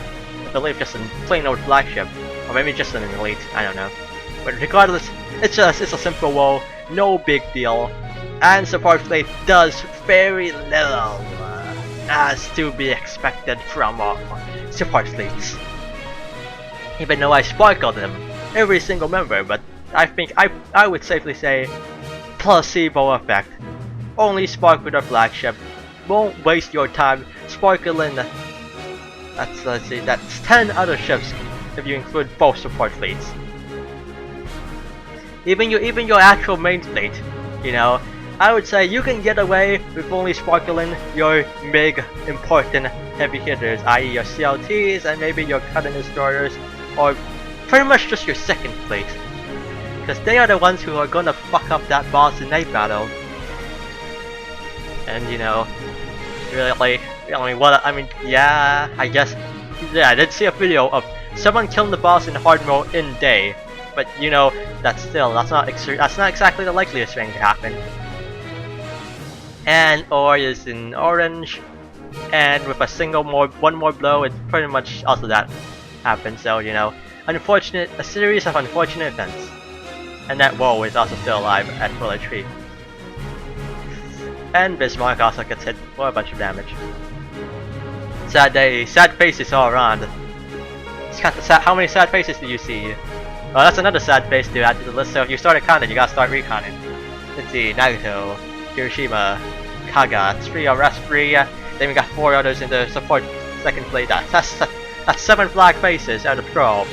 believe just a plain old flagship, or maybe just an elite. I don't know. But regardless, it's a simple woe, no big deal, and support fleet does very little, as to be expected from support fleets. Even though I sparkled them, every single member, but I think I would safely say placebo effect. Only sparkle the flagship. Won't waste your time sparkling. Let's see, that's 10 other ships if you include both support fleets. Even your actual main fleet, you know, I would say you can get away with only sparkling your big important heavy hitters, i.e. your CLTs and maybe your cut-in destroyers, or pretty much just your second fleet, because they are the ones who are gonna fuck up that boss in night battle. And you know, really, Yeah, I guess. Yeah, I did see a video of someone killing the boss in hard mode in day, but you know, that's not exactly the likeliest thing to happen. And Or is in orange, and with one more blow, it's pretty much also that happens. So you know, a series of unfortunate events, and that Woe is also still alive at full HP. And Bismarck also gets hit for a bunch of damage. Sad faces all around. How many sad faces do you see? Oh, that's another sad face to add to the list, so if you started counting, you gotta start reconning. Let's see, Nagito, Hiroshima, Kaga, 3 arrest 3, then we got 4 others in the support second place. That's 7 flag faces out of 12.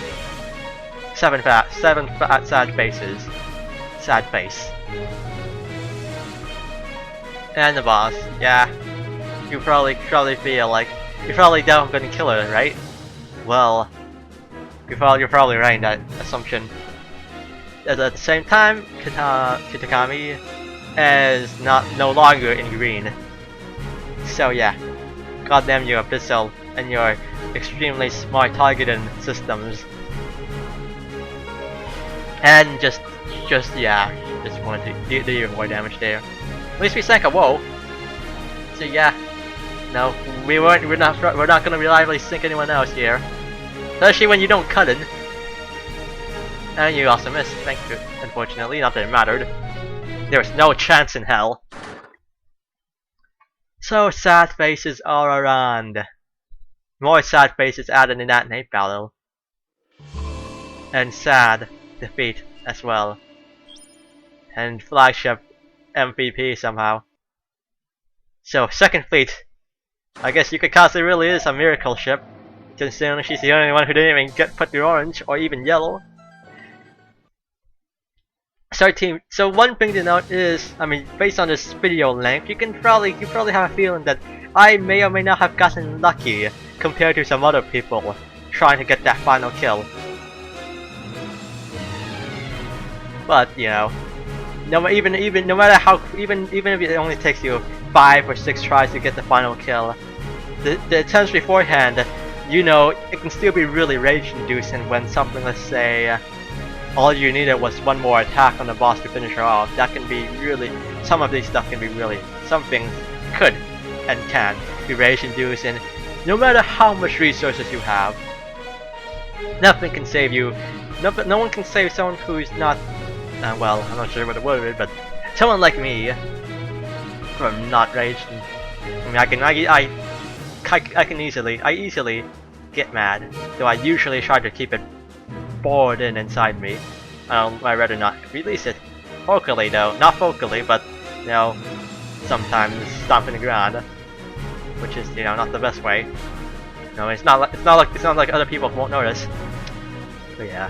7 sad faces. Sad face. And the boss, yeah. You probably feel like you probably doubt I'm gonna kill her, right? Well, you're probably right in that assumption. At the same time, Kitakami is no longer in green. So yeah, goddamn your Abyssal and your extremely smart targeting systems. And just wanted to do even more damage there. At least we sank a Woe. So yeah. No, we're not gonna reliably sink anyone else here. Especially when you don't cut it. And you also missed, thank you. Unfortunately, not that it mattered. There was no chance in hell. So sad faces all around. More sad faces added in that night battle. And sad defeat as well. And flagship MVP somehow. So second fleet. I guess you could cast it really is a miracle ship, considering she's the only one who didn't even get put through orange or even yellow. So one thing to note is, based on this video length, you probably have a feeling that I may or may not have gotten lucky compared to some other people trying to get that final kill. But you know, no matter even if it only takes you 5 or 6 tries to get the final kill, the attempts beforehand, you know, it can still be really rage-inducing when something, let's say, all you needed was one more attack on the boss to finish her off. That can be really, some of these stuff can be really, some things could and can be rage-inducing, no matter how much resources you have. Nothing can save you. No one can save someone who's not, well, I'm not sure what the word is, but someone like me from not raged. I easily get mad, though I usually try to keep it bored inside me. I'd rather not release it vocally though, not vocally, but you know, sometimes stomping the ground, which is, you know, not the best way. No, it's not like other people won't notice. But yeah,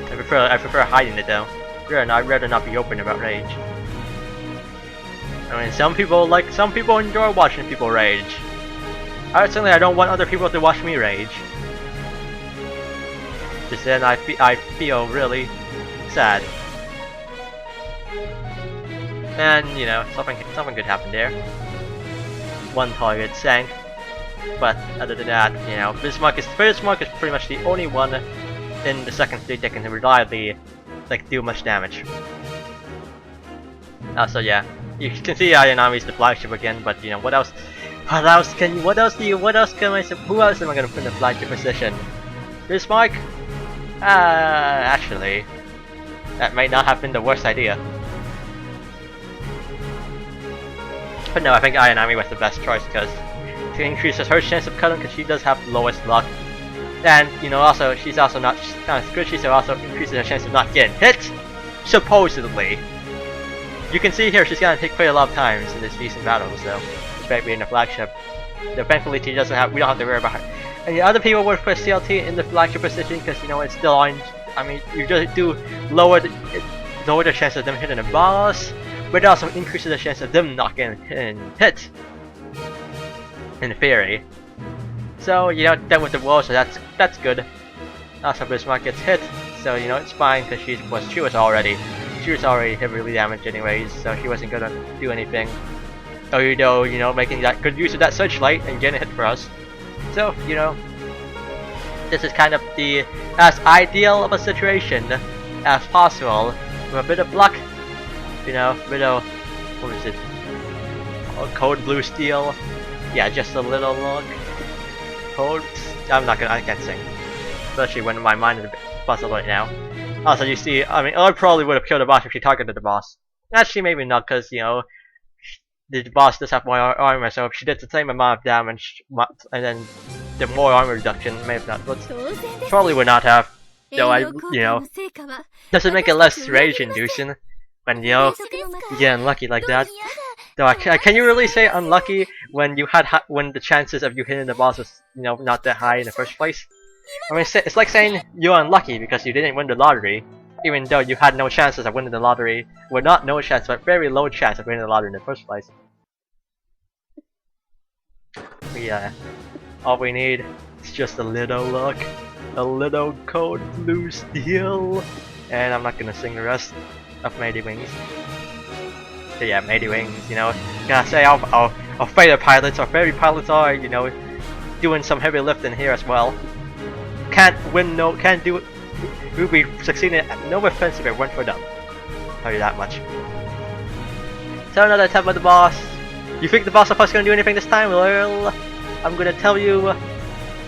I prefer hiding it though. I'd rather not be open about rage. I mean, some people enjoy watching people rage. Personally, I don't want other people to watch me rage. Just then, I feel really sad. And you know, something good happened there. One target sank, but other than that, you know, Bismarck is pretty much the only one in the second fleet that can reliably do much damage. So yeah, you can see Ayanami's the flagship again, but you know, who else am I gonna put in the flagship position? Bismarck? Actually, that might not have been the worst idea. But no, I think Ayanami was the best choice because she increases her chance of cutting because she does have the lowest luck. And, you know, also, she's also not kind of squishy, so also increases her chance of not getting hit, supposedly. You can see here she's gotten hit quite a lot of times in this recent battle, so despite being a flagship. So thankfully we don't have to worry about her. And the other people would put CLT in the flagship position because, you know, it's still on. I mean, you just do lower the chance of them hitting a boss, but it also increases the chance of them not getting hit. In theory. So, you know, done with the wall, so that's good. Also, Bismarck gets hit, so you know it's fine because she was already heavily damaged anyways, so she wasn't gonna do anything. or you know, making that good use of that searchlight and getting a hit for us. So, you know, this is kind of the as ideal of a situation as possible, with a bit of luck, you know, a bit of, what is it, cold blue steel, yeah, just a little luck, I can't sing, especially when my mind is a bit puzzled right now. Also, you see, I mean, I probably would have killed the boss if she targeted the boss. Actually, maybe not, because, you know, the boss does have more armor, so if she did the same amount of damage, and then the more armor reduction, maybe not, but probably would not have. Though you know, does it make it less rage-inducing when, you know, you get unlucky like that? Though, can you really say unlucky when you when the chances of you hitting the boss was, you know, not that high in the first place? I mean, it's like saying you're unlucky because you didn't win the lottery, even though you had no chances of winning the lottery. Well, not no chance, but very low chance of winning the lottery in the first place. But yeah, all we need is just a little luck, a little cold blue steel, and I'm not gonna sing the rest of Mighty Wings. So yeah, Mighty Wings, you know, gotta say our fighter pilots, our fairy pilots are, you know, doing some heavy lifting here as well. Can't do it. We'll be succeeding at no offense if it weren't for them. Tell you that much. So another attempt at the boss. You think the boss of us gonna do anything this time? Well, I'm gonna tell you,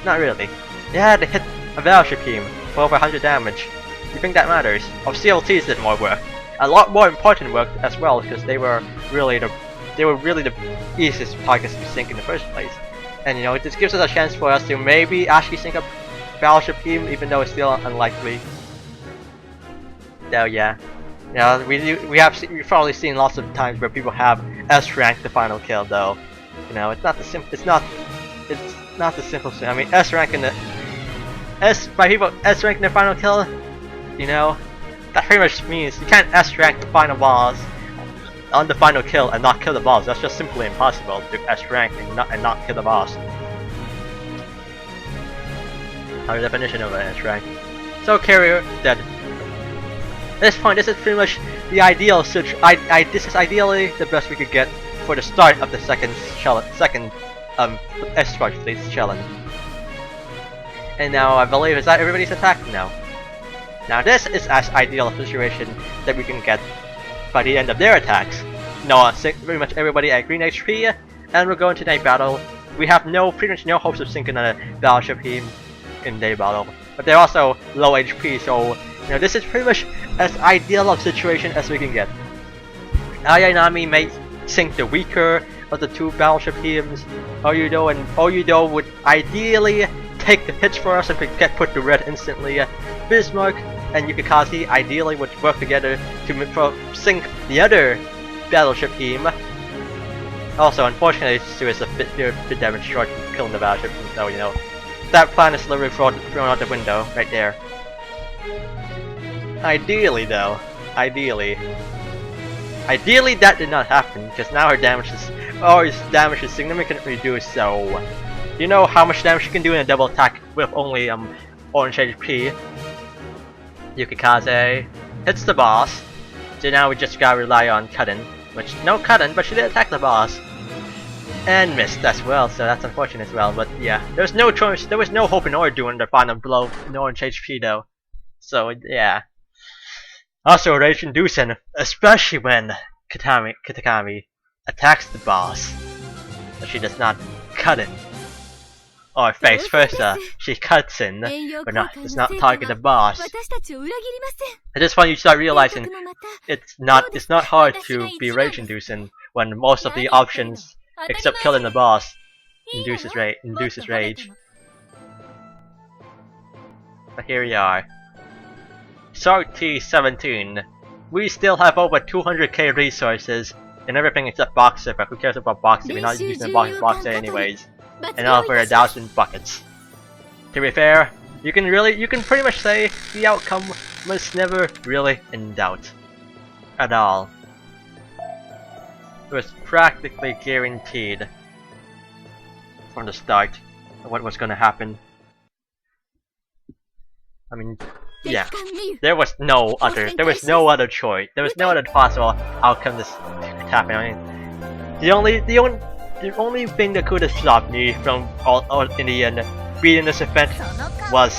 not really. Yeah, they hit a battleship team for over 100 damage. You think that matters? Our CLTs did more work. A lot more important work as well, because they were really the easiest targets to sink in the first place. And you know, this gives us a chance for us to maybe actually sink a battleship team, even though it's still unlikely. So yeah, you know, we've probably seen lots of times where people have S rank the final kill, though. You know, it's not the simple thing. I mean, S rank in the final kill. You know, that pretty much means you can't S rank the final boss on the final kill and not kill the boss. That's just simply impossible to S rank and not kill the boss. Our definition of an S rank. So carrier dead. At this point, this is pretty much the ideal this is ideally the best we could get for the start of the second escort fleet's challenge. And now I believe is that everybody's attacked now. Now this is as ideal a situation that we can get by the end of their attacks. No, pretty much everybody at green HP, and we're going to night battle. We have pretty much no hopes of sinking a battleship team in day battle, but they're also low HP, so you know, this is pretty much as ideal of situation as we can get. Ayanami may sink the weaker of the two battleship teams. Oyudo would ideally take the hits for us and get put to red instantly. Bismarck and Yukikaze ideally would work together to sink the other battleship team. Also, unfortunately, Su is a bit damage short from killing the battleship team, so you know, that plan is literally thrown out the window right there. Ideally though, ideally that did not happen, because now her damage is significantly reduced, so you know how much damage you can do in a double attack with only orange HP. Yukikaze hits the boss, so now we just gotta rely on Cuttin, which no Cuttin, but she did attack the boss. And missed as well, so that's unfortunate as well, but yeah, there was no choice, there was no hope in order doing the final blow in orange HP though. So yeah. Also rage inducing, especially when Kitakami attacks the boss, but she does not cut in. Or vice versa, she cuts in, but does not target the boss. At this point you start realizing it's not hard to be rage inducing when most of the options except killing the boss induces rage. But here we are. Sark T17. We still have over 200k resources and everything except Boxer, but who cares about Boxer? We're not using Boxer anyways. And over 1,000 buckets. To be fair, you can pretty much say the outcome was never really in doubt. At all. It was practically guaranteed from the start what was gonna happen. I mean, yeah, there was no other choice. There was no other possible outcome this could happen. I mean, The only thing that could have stopped me from in the end beating this event was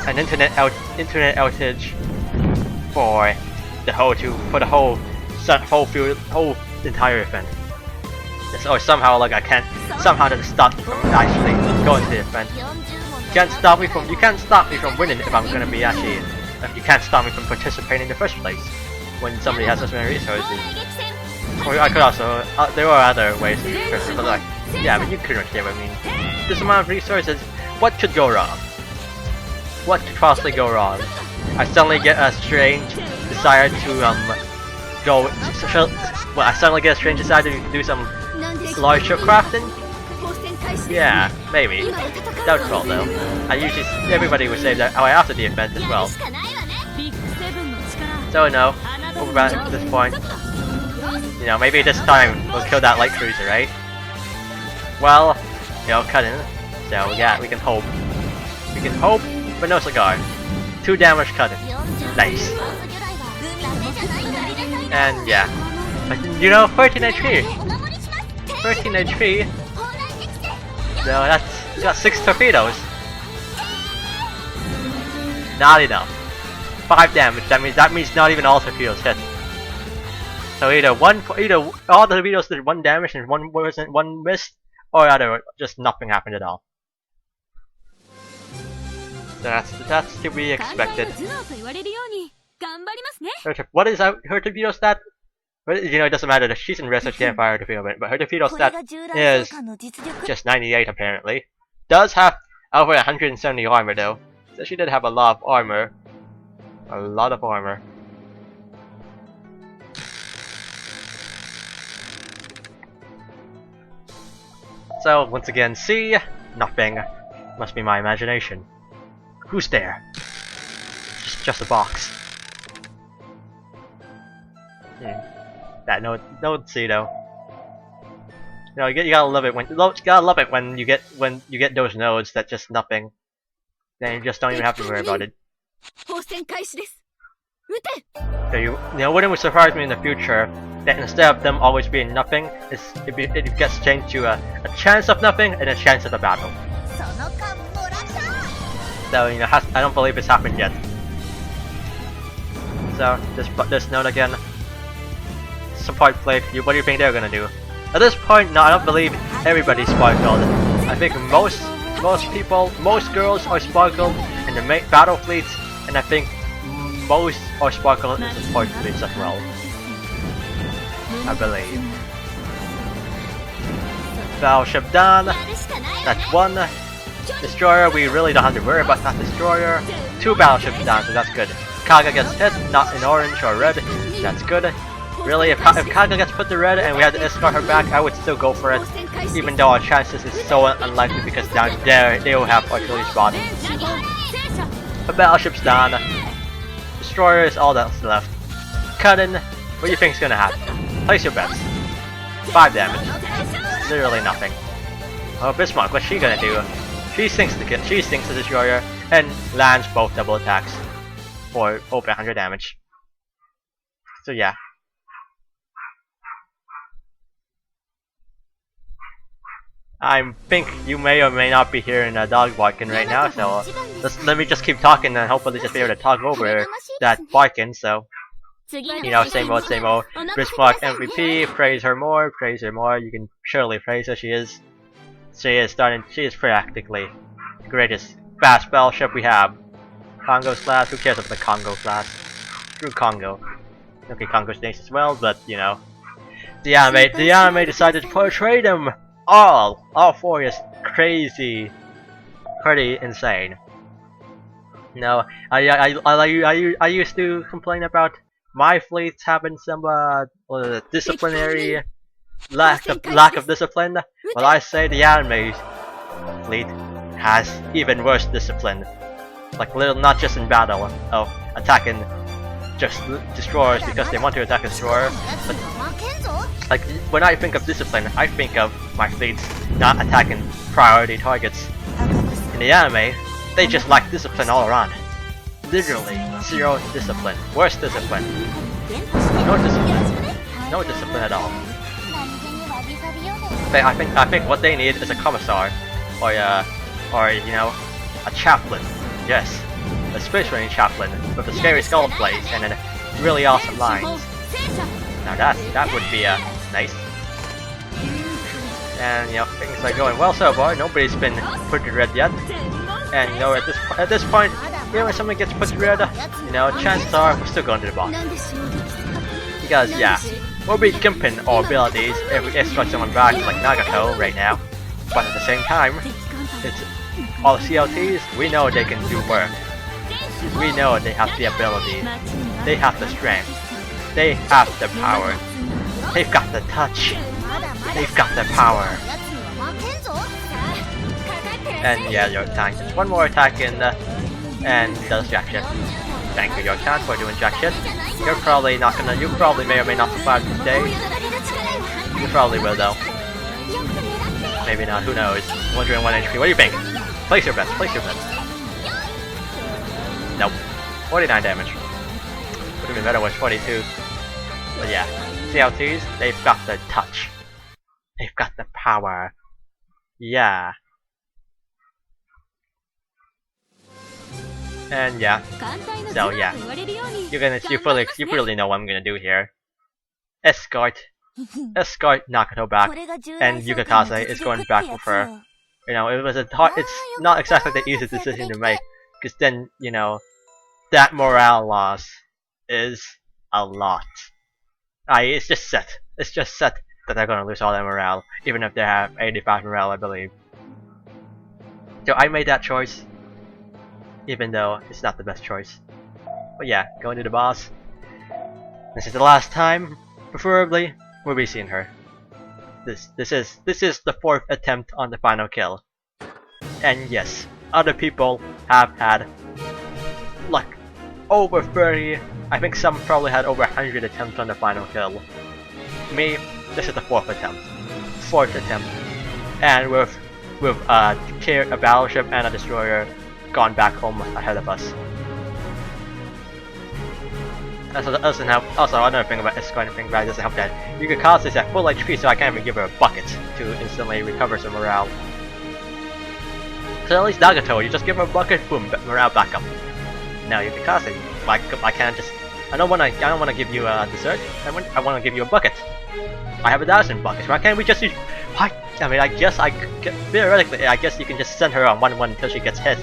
an internet outage for the whole entire event. Or somehow like somehow that stopped me from actually going to the event. You can't stop me from winning if I'm gonna be actually. If you can't stop me from participating in the first place when somebody has such many resources. Or I could also there are other ways to participate, but like yeah, but you couldn't understand what I mean. This amount of resources, what could go wrong? What could possibly go wrong? I suddenly get a strange desire to I suddenly get a strange desire to do some large ship crafting? Yeah, maybe. Doubtful though. Everybody would say that after the event as well. So no, over at this point. You know, maybe this time we'll kill that light cruiser, right? Well, you know, cutting. So yeah, we can hope. We can hope, but no cigar. 2 damage cutting. Nice. And yeah. But you know, 13 HP. 13 HP. No, that's got 6 torpedoes. Not enough. 5 damage. That means not even all torpedoes hit. So either all the torpedoes did 1 damage and one missed, or either just nothing happened at all. That's to be expected. What is her torpedo stat? You know, it doesn't matter. She's in research, can't fire her torpedo, but her torpedo stat is just 98 apparently. Does have over 170 armor though, so she did have a lot of armor. A lot of armor. So once again, see nothing. Must be my imagination. Who's there? Just a box. That no see though. You know, you gotta love it when you get those nodes that just nothing. Then you just don't even have to worry about it. So you know, wouldn't it surprise me in the future that instead of them always being nothing, it gets changed to a chance of nothing and a chance of a battle. So you know, I don't believe it's happened yet. So this node again. Support plate. What do you think they're gonna do? At this point, no, I don't believe everybody's sparkled. I think most girls are sparkled in the main battle fleets, and I think most are sparkled in the support fleets as well. I believe. Battleship done. That's 1 destroyer. We really don't have to worry about that destroyer. 2 battleships down, so that's good. Kaga gets hit, not in orange or red. That's good. Really, if Kaga gets put to red and we have to escort her back, I would still go for it. Even though our chances is so unlikely because down there they will have artillery spotting. The battleship's down. Destroyer is all that's left. Cutting. What do you think's gonna happen? Place your bets. 5 damage. Literally nothing. Oh, Bismarck, what's she gonna do? She sinks the destroyer and lands both double attacks for over 100 damage. So yeah. I think you may or may not be hearing a dog barking right now, so let me just keep talking and hopefully just be able to talk over that barking. So you know, same old, same old. Bismarck MVP, praise her more. You can surely praise her. She is practically the greatest fast battleship we have. Congo's class, who cares about the Congo class? Screw Congo. Okay, Congo's nice as well, but you know, the anime decided to portray them all 4 is crazy, pretty insane. No, I used to complain about my fleets having some disciplinary lack of discipline. Well, I say the anime fleet has even worse discipline. Like not just in battle of attacking just destroyers because they want to attack a destroyer, but like when I think of discipline, I think of my fleets not attacking priority targets. In the anime, they just lack discipline all around. Literally, 0 discipline. Worse discipline. No discipline. No discipline at all. I think what they need is a commissar, or you know, a chaplain. Yes, a space training chaplain with a scary skull face and then really awesome lines. Now that would be nice. And you know, things are going well so far. Nobody's been put to red yet. And you know, at this point, even when someone gets put to red, you know, chances are we're still going to the boss. Because yeah, we'll be gimping our abilities if we escort someone back like Nagato right now. But at the same time, it's all CLTs. We know they can do work. We know they have the ability. They have the strength. They have the power. They've got the touch. They've got the power. And yeah, your tank. Just one more attack in and does jack shit. Thank you, your tank, for doing jack shit. You're probably not gonna. You probably may or may not survive this day. You probably will though. Maybe not. Who knows? 101 HP. What do you think? Place your bets. Place your bets. Nope. 49 damage. Would have been better with 42. But yeah, CLTs. They've got the touch. They've got the power. Yeah. And yeah. So yeah. You really know what I'm gonna do here. Escort Nakato back, and Yukikaze is going back with her. You know, it's not exactly the easiest decision to make, because then, you know, that morale loss is a lot. It's just set. It's just set that they're gonna lose all their morale, even if they have 85 morale, I believe. So I made that choice, even though it's not the best choice. But yeah, going to the boss. This is the last time, preferably, we'll be seeing her. This is the 4th attempt on the final kill. And yes, other people have had like over 30, I think some probably had over 100 attempts on the final kill. Me, this is the 4th attempt. 4th attempt. And with a battleship and a destroyer gone back home ahead of us. Also, another thing about escorting thing about it doesn't help that Yukikaze is at full HP, so I can't even give her a bucket to instantly recover some morale. So at least Nagato, you just give her a bucket, boom, morale back up. Now Yukikaze, I can't just. I don't wanna give you a dessert. I wanna give you a bucket. I have 1,000 buckets. Why can't we just use? Why? I mean, I guess theoretically, I guess you can just send her on 1-1 until she gets hit.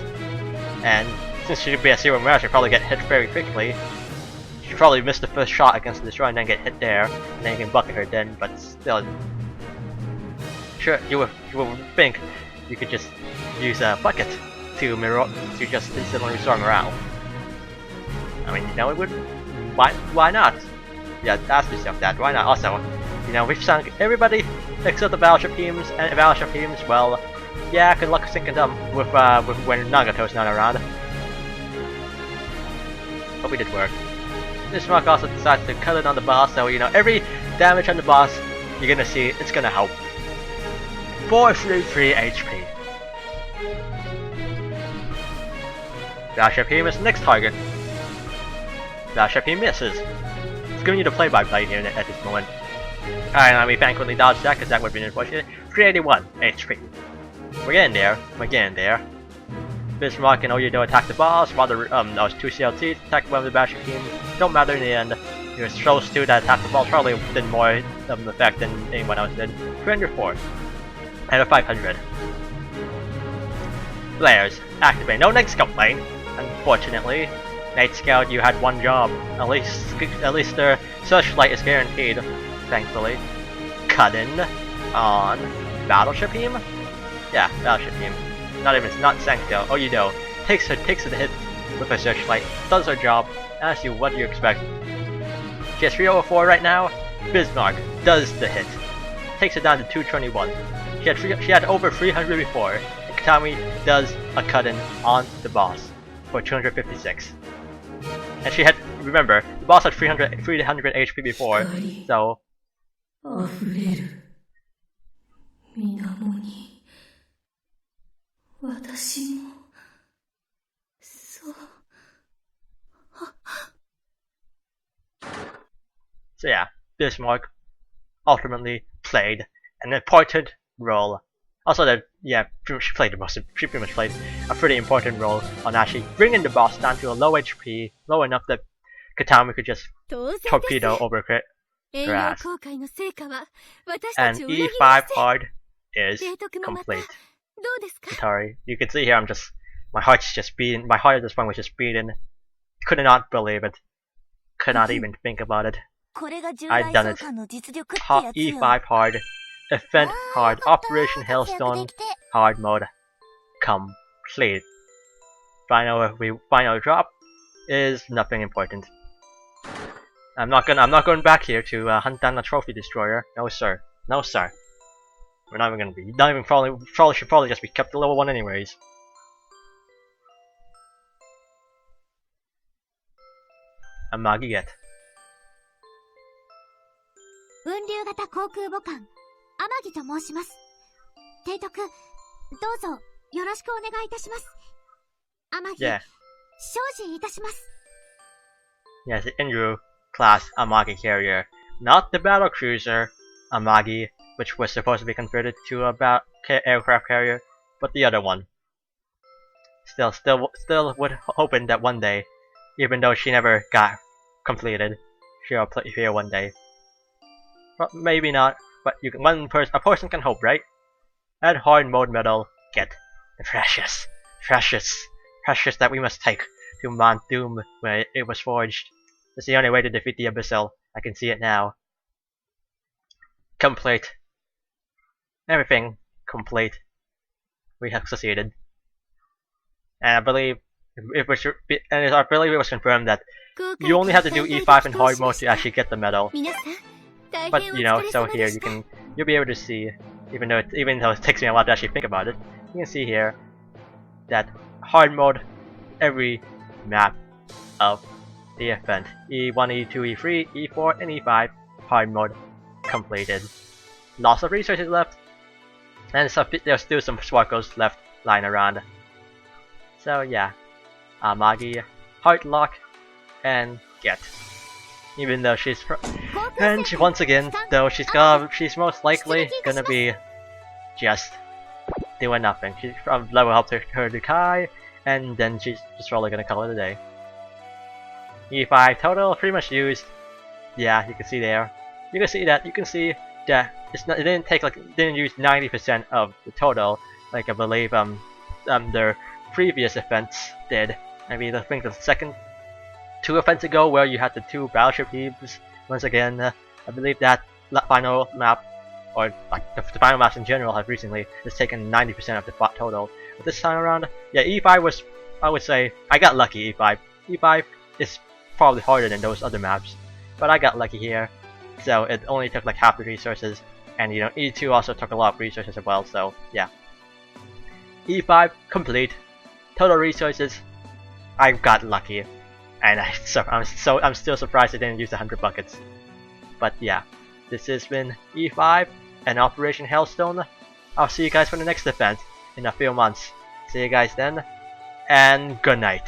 And since she should be a 0 morale, she'll probably get hit very quickly. She probably missed the first shot against the destroyer and then get hit there, and then you can bucket her then. But still, sure, you would think you could just use a bucket to just instantly restore morale. I mean, you know, it would. Why not? Yeah, ask yourself that. Why not? Also, you know, we've sunk everybody except the battleship teams, and battleship teams. Well, yeah, good luck sinking them with when Nagato's not around. But we did work. This mark also decides to cut it on the boss, so you know every damage on the boss you're gonna see, it's gonna help. 433 HP. Battleship team is the next target. Battleship team misses. It's giving you the play-by-play here at this moment. Alright, now we thankfully dodged that because that would have been unfortunate. 381 HP. We're getting there. We're getting there. Bismarck and Oyedo attack the boss, while those 2 CLTs attack one of the battleship team. Don't matter in the end. Your those 2 that attack the boss probably did more of an effect than anyone else did. 304. Out of 500. Players, activate. No Night Scout lane, unfortunately. Night Scout, you had one job. At least their searchlight is guaranteed, thankfully. Cutting on battleship team? Yeah, battleship team. Not Sancto. Oyedo takes a hit with a searchlight, does her job, asks you what do you expect. She has 304 right now. Bismarck does the hit, takes it down to 221. She had over 300 before. And Katami does a cut-in on the boss for 256. And she had, remember, the boss had 300 HP before, so. So yeah, Bismarck ultimately played an important role. Also, that she pretty much played a pretty important role on actually bringing the boss down to a low HP, low enough that Katami could just torpedo over grass. And E5 hard is complete. Sorry, you can see here my heart's just beating. My heart at this point was just beating. Could not believe it. Could not even think about it. I've done it. E5 hard, event hard, Operation Hailstone hard mode complete. Final drop is nothing important. I'm not going back here to hunt down a trophy destroyer. No sir. No sir. We're not even gonna be. Not even should probably just be kept to level 1 anyways. Amagi get. 雲流型航空母艦天城と申します。提督、どうぞよろしくお願いいたします。天城、精進いたします。Yes, the Indru class Amagi carrier, not the battle cruiser Amagi, which was supposed to be converted to a aircraft carrier, but the other one. Still hoping that one day, even though she never got completed, she'll play here one day. Well, maybe not, but a person can hope, right? Add hard mode medal, get the precious that we must take to Mount Doom where it was forged. It's the only way to defeat the Abyssal. I can see it now. Complete. Everything complete. We have succeeded. And I believe it was confirmed that you only have to do E5 in hard mode to actually get the medal. But so here you'll be able to see, even though it takes me a while to actually think about it, you can see here that hard mode every map of the event. E1, E2, E3, E4, and E5 hard mode completed. Lots of resources left, and there's still some sparkles left lying around. So yeah, Amagi, Heartlock, and Get. Even though once again, though she's most likely gonna be just doing nothing. She's from level up to her Dukai, and then she's just probably gonna call it a day. E5 total pretty much used. Yeah, you can see there. You can see that. It didn't use 90% of the total, like I believe their previous events did. I think the second 2 events ago where you had the 2 battleship teams. Once again, I believe that final map, or like the final maps in general, have recently just taken 90% of the total. But this time around, yeah, E5 was, I would say, I got lucky. E5 is probably harder than those other maps, but I got lucky here. So it only took like half the resources, and E2 also took a lot of resources as well. So yeah, E5 complete, total resources. I got lucky. And I'm still surprised I didn't use 100 buckets. But yeah, this has been E5 and Operation Hailstone. I'll see you guys for the next event in a few months. See you guys then, and good night.